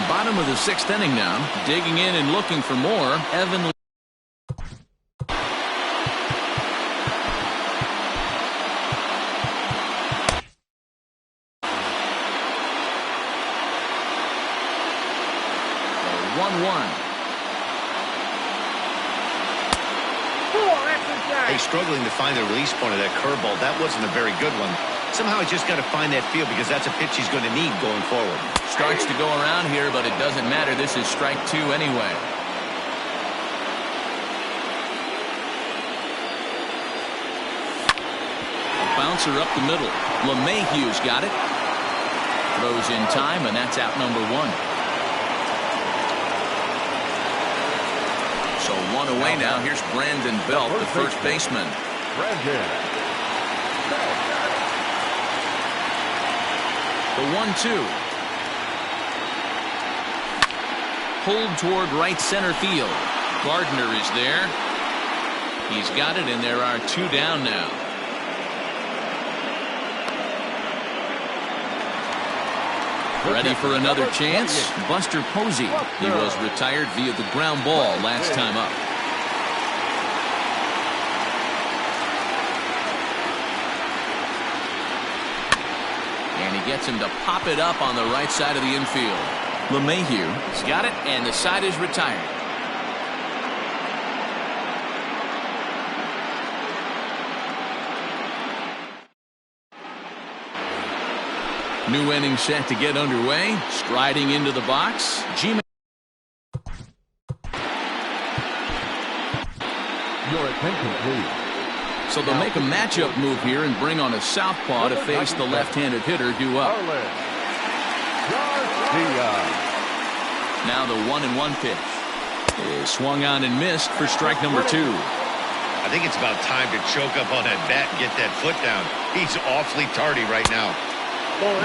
Bottom of the 6th inning now. Digging in and looking for more. Evan. Hey, struggling to find the release point of that curveball. That wasn't a very good one. Somehow he's just got to find that feel because that's a pitch he's going to need going forward. Starts to go around here, but it doesn't matter. This is strike 2 anyway. A bouncer up the middle. LeMahieu's got it. Throws in time, and that's out number 1. So 1 away now. Here's Brandon Belt, the first baseman. The 1-2. Pulled toward right center field. Gardner is there. He's got it, and there are 2 down now. Ready for another chance? Buster Posey. He was retired via the ground ball last time up. And he gets him to pop it up on the right side of the infield. LeMahieu's got it, and the side is retired. New inning set to get underway. Striding into the box. Your attention, please. So they'll make a matchup move here and bring on a southpaw to face the left-handed hitter due up. Now the 1-1 pitch is swung on and missed for strike number 2. I think it's about time to choke up on that bat and get that foot down. He's awfully tardy right now.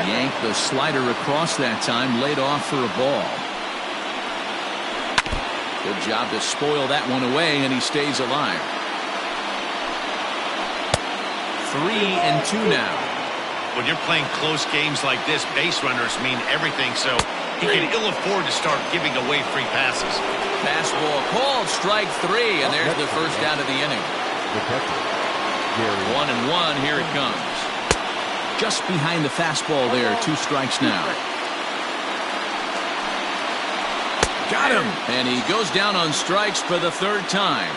Yanked the slider across that time, laid off for a ball. Good job to spoil that one away, and he stays alive. 3-2 now. When you're playing close games like this, base runners mean everything, so he can ill afford to start giving away free passes. Fastball called, strike 3, and there's the first out of the inning. 1-1, here it comes. Just behind the fastball there, 2 strikes now. Got Got him. And he goes down on strikes for the third time.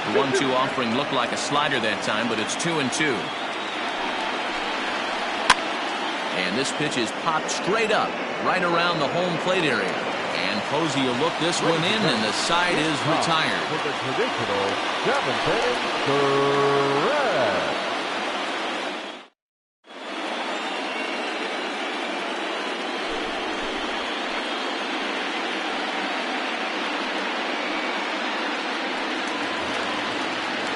The 1-2 offering looked like a slider that time, but it's 2-2. And this pitch is popped straight up, right around the home plate area. And Posey will look this one in, and the side is retired. With the traditional 7th correct.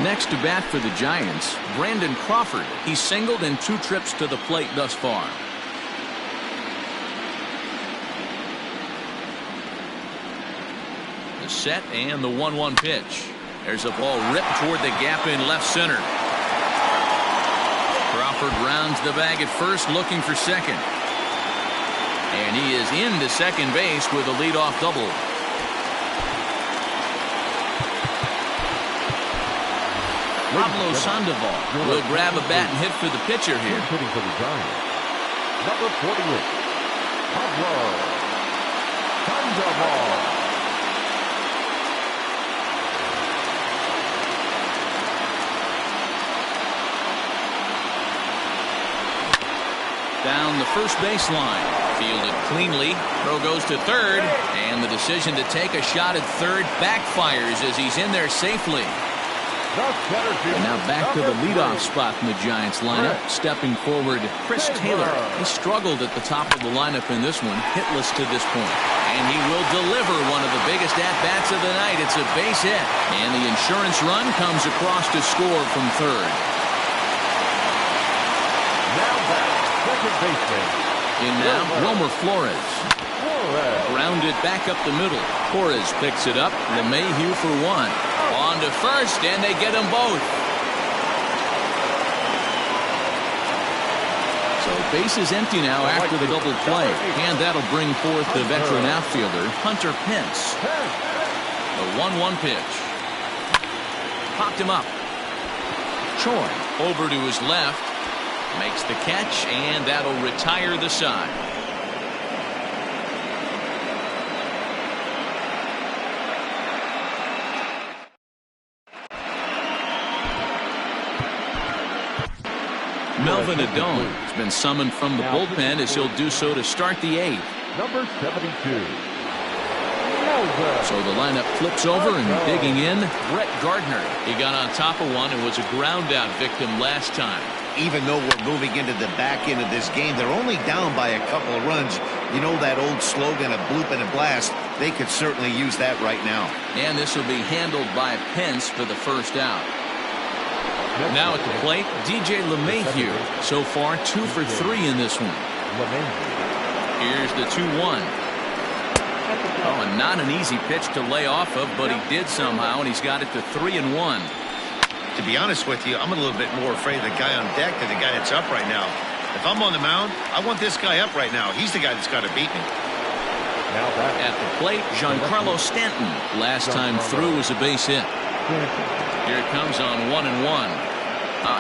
Next to bat for the Giants, Brandon Crawford. He's singled in 2 trips to the plate thus far. The set and the 1-1 pitch. There's a ball ripped toward the gap in left center. Crawford rounds the bag at first, looking for second. And he is into second base with a leadoff double. Pablo Sandoval will grab a bat and hit for the pitcher here. Hitting for the Giants. Number 48, Pablo Sandoval. Down the first baseline. Fielded cleanly. Throw goes to third. And the decision to take a shot at third backfires as he's in there safely. And now back to the leadoff spot in the Giants lineup. Stepping forward, Chris Taylor. He struggled at the top of the lineup in this one, hitless to this point. And he will deliver one of the biggest at-bats of the night. It's a base hit. And the insurance run comes across to score from third. Now back, second baseman. In now, Wilmer Flores. Grounded back up the middle. Torres picks it up. LeMahieu for 1. On to first, and they get them both. So base is empty now after the double play. And that'll bring forth the veteran outfielder, Hunter Pence. The 1-1 pitch. Popped him up. Choi over to his left. Makes the catch, and that'll retire the side. Melvin Adone has been summoned from the bullpen as he'll do so to start the 8th. Number 72. So the lineup flips over and digging in, Brett Gardner. He got on top of one and was a ground out victim last time. Even though we're moving into the back end of this game, they're only down by a couple of runs. You know that old slogan, a bloop and a blast. They could certainly use that right now. And this will be handled by Pence for the first out. Now at the plate, DJ LeMahieu. So far, 2 for 3 in this one. Here's the 2-1. Oh, and not an easy pitch to lay off of, but he did somehow, and he's got it to 3-1. To be honest with you, I'm a little bit more afraid of the guy on deck than the guy that's up right now. If I'm on the mound, I want this guy up right now. He's the guy that's got to beat me. Now back at the plate, Giancarlo Stanton. Last time through was a base hit. Here it comes on 1-1.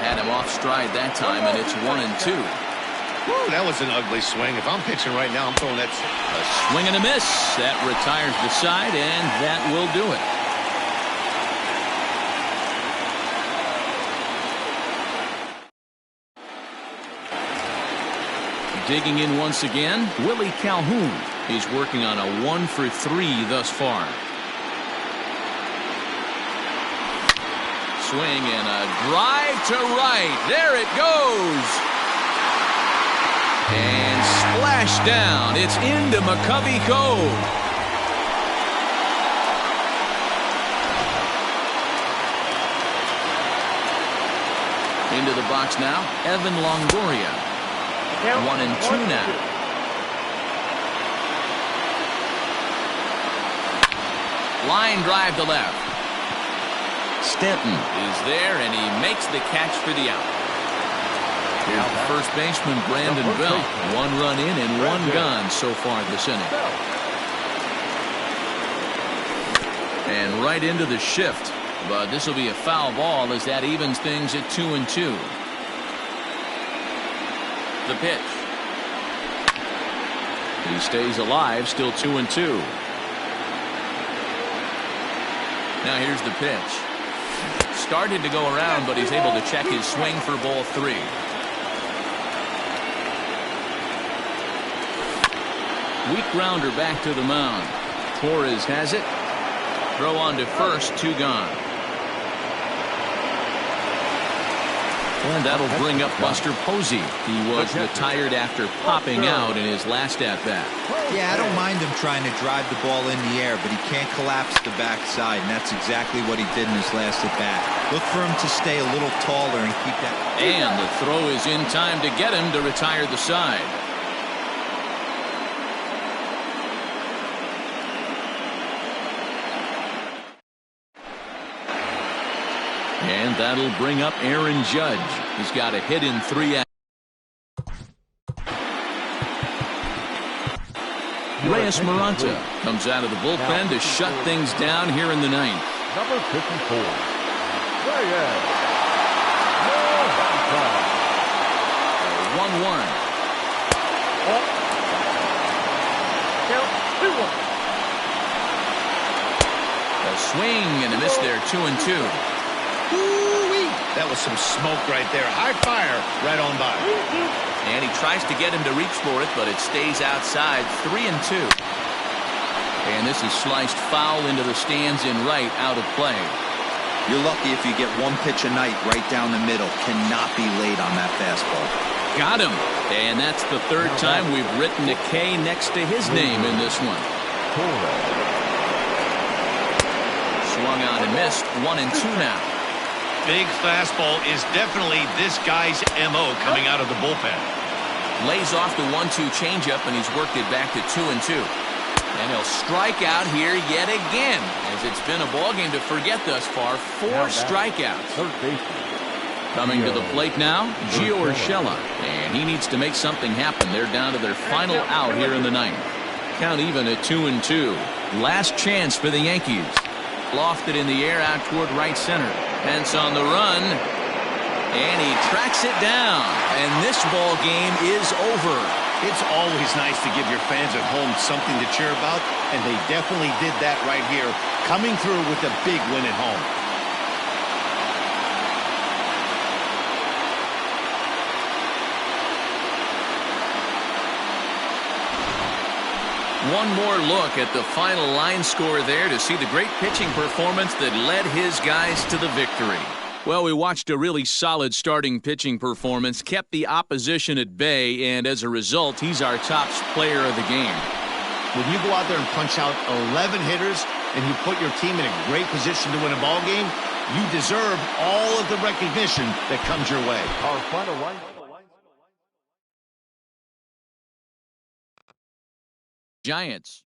Had him off stride that time, and it's 1-2. Woo, that was an ugly swing. If I'm pitching right now, I'm throwing that. A swing and a miss. That retires the side, and that will do it. Digging in once again, Willie Calhoun. He's working on a 1 for 3 thus far. Swing and a drive to right. There it goes. And splash smashed down. It's into McCovey Cove. Into the box now, Evan Longoria. 1-2 now. Line drive to left. Stanton is there, and he makes the catch for the out. Here's the first baseman, Brandon Belt. 1 run in and 1 gone so far this inning. And right into the shift. But this will be a foul ball as that evens things at 2-2. The pitch. He stays alive, still 2-2. Now here's the pitch. Started to go around, but he's able to check his swing for ball 3. Weak grounder back to the mound. Torres has it. Throw on to first, 2 gone. And that'll bring up Buster Posey. He was retired after popping out in his last at-bat. Yeah, I don't mind him trying to drive the ball in the air, but he can't collapse the backside, and that's exactly what he did in his last at-bat. Look for him to stay a little taller and keep that. And the throw is in time to get him to retire the side. And that'll bring up Aaron Judge. He's got a hit in 3 at. Reyes Maranta comes out of the bullpen to shut things down here in the 9th. Number 54. Reyes. 1-1. Count 2-1. A swing and a miss there, 2-2. That was some smoke right there. High fire right on by. And he tries to get him to reach for it, but it stays outside. 3-2. And this is sliced foul into the stands in right, out of play. You're lucky if you get 1 pitch a night right down the middle. Cannot be late on that fastball. Got him. And that's the 3rd time we've written a K next to his name in this one. Swung on and missed. 1-2 now. Big fastball is definitely this guy's M.O. coming out of the bullpen. Lays off the 1-2 changeup, and he's worked it back to 2-2. And he'll strike out here yet again, as it's been a ballgame to forget thus far. 4 strikeouts. Coming to the plate now, Gio Urshela, and he needs to make something happen. They're down to their final out here in the 9th. Count even at 2-2. Last chance for the Yankees. Lofted in the air out toward right center. Pence on the run, and he tracks it down, and this ball game is over. It's always nice to give your fans at home something to cheer about, and they definitely did that right here, coming through with a big win at home. One more look at the final line score there to see the great pitching performance that led his guys to the victory. Well, we watched a really solid starting pitching performance, kept the opposition at bay, and as a result, he's our top player of the game. When you go out there and punch out 11 hitters and you put your team in a great position to win a ball game, you deserve all of the recognition that comes your way. Our final line. Giants.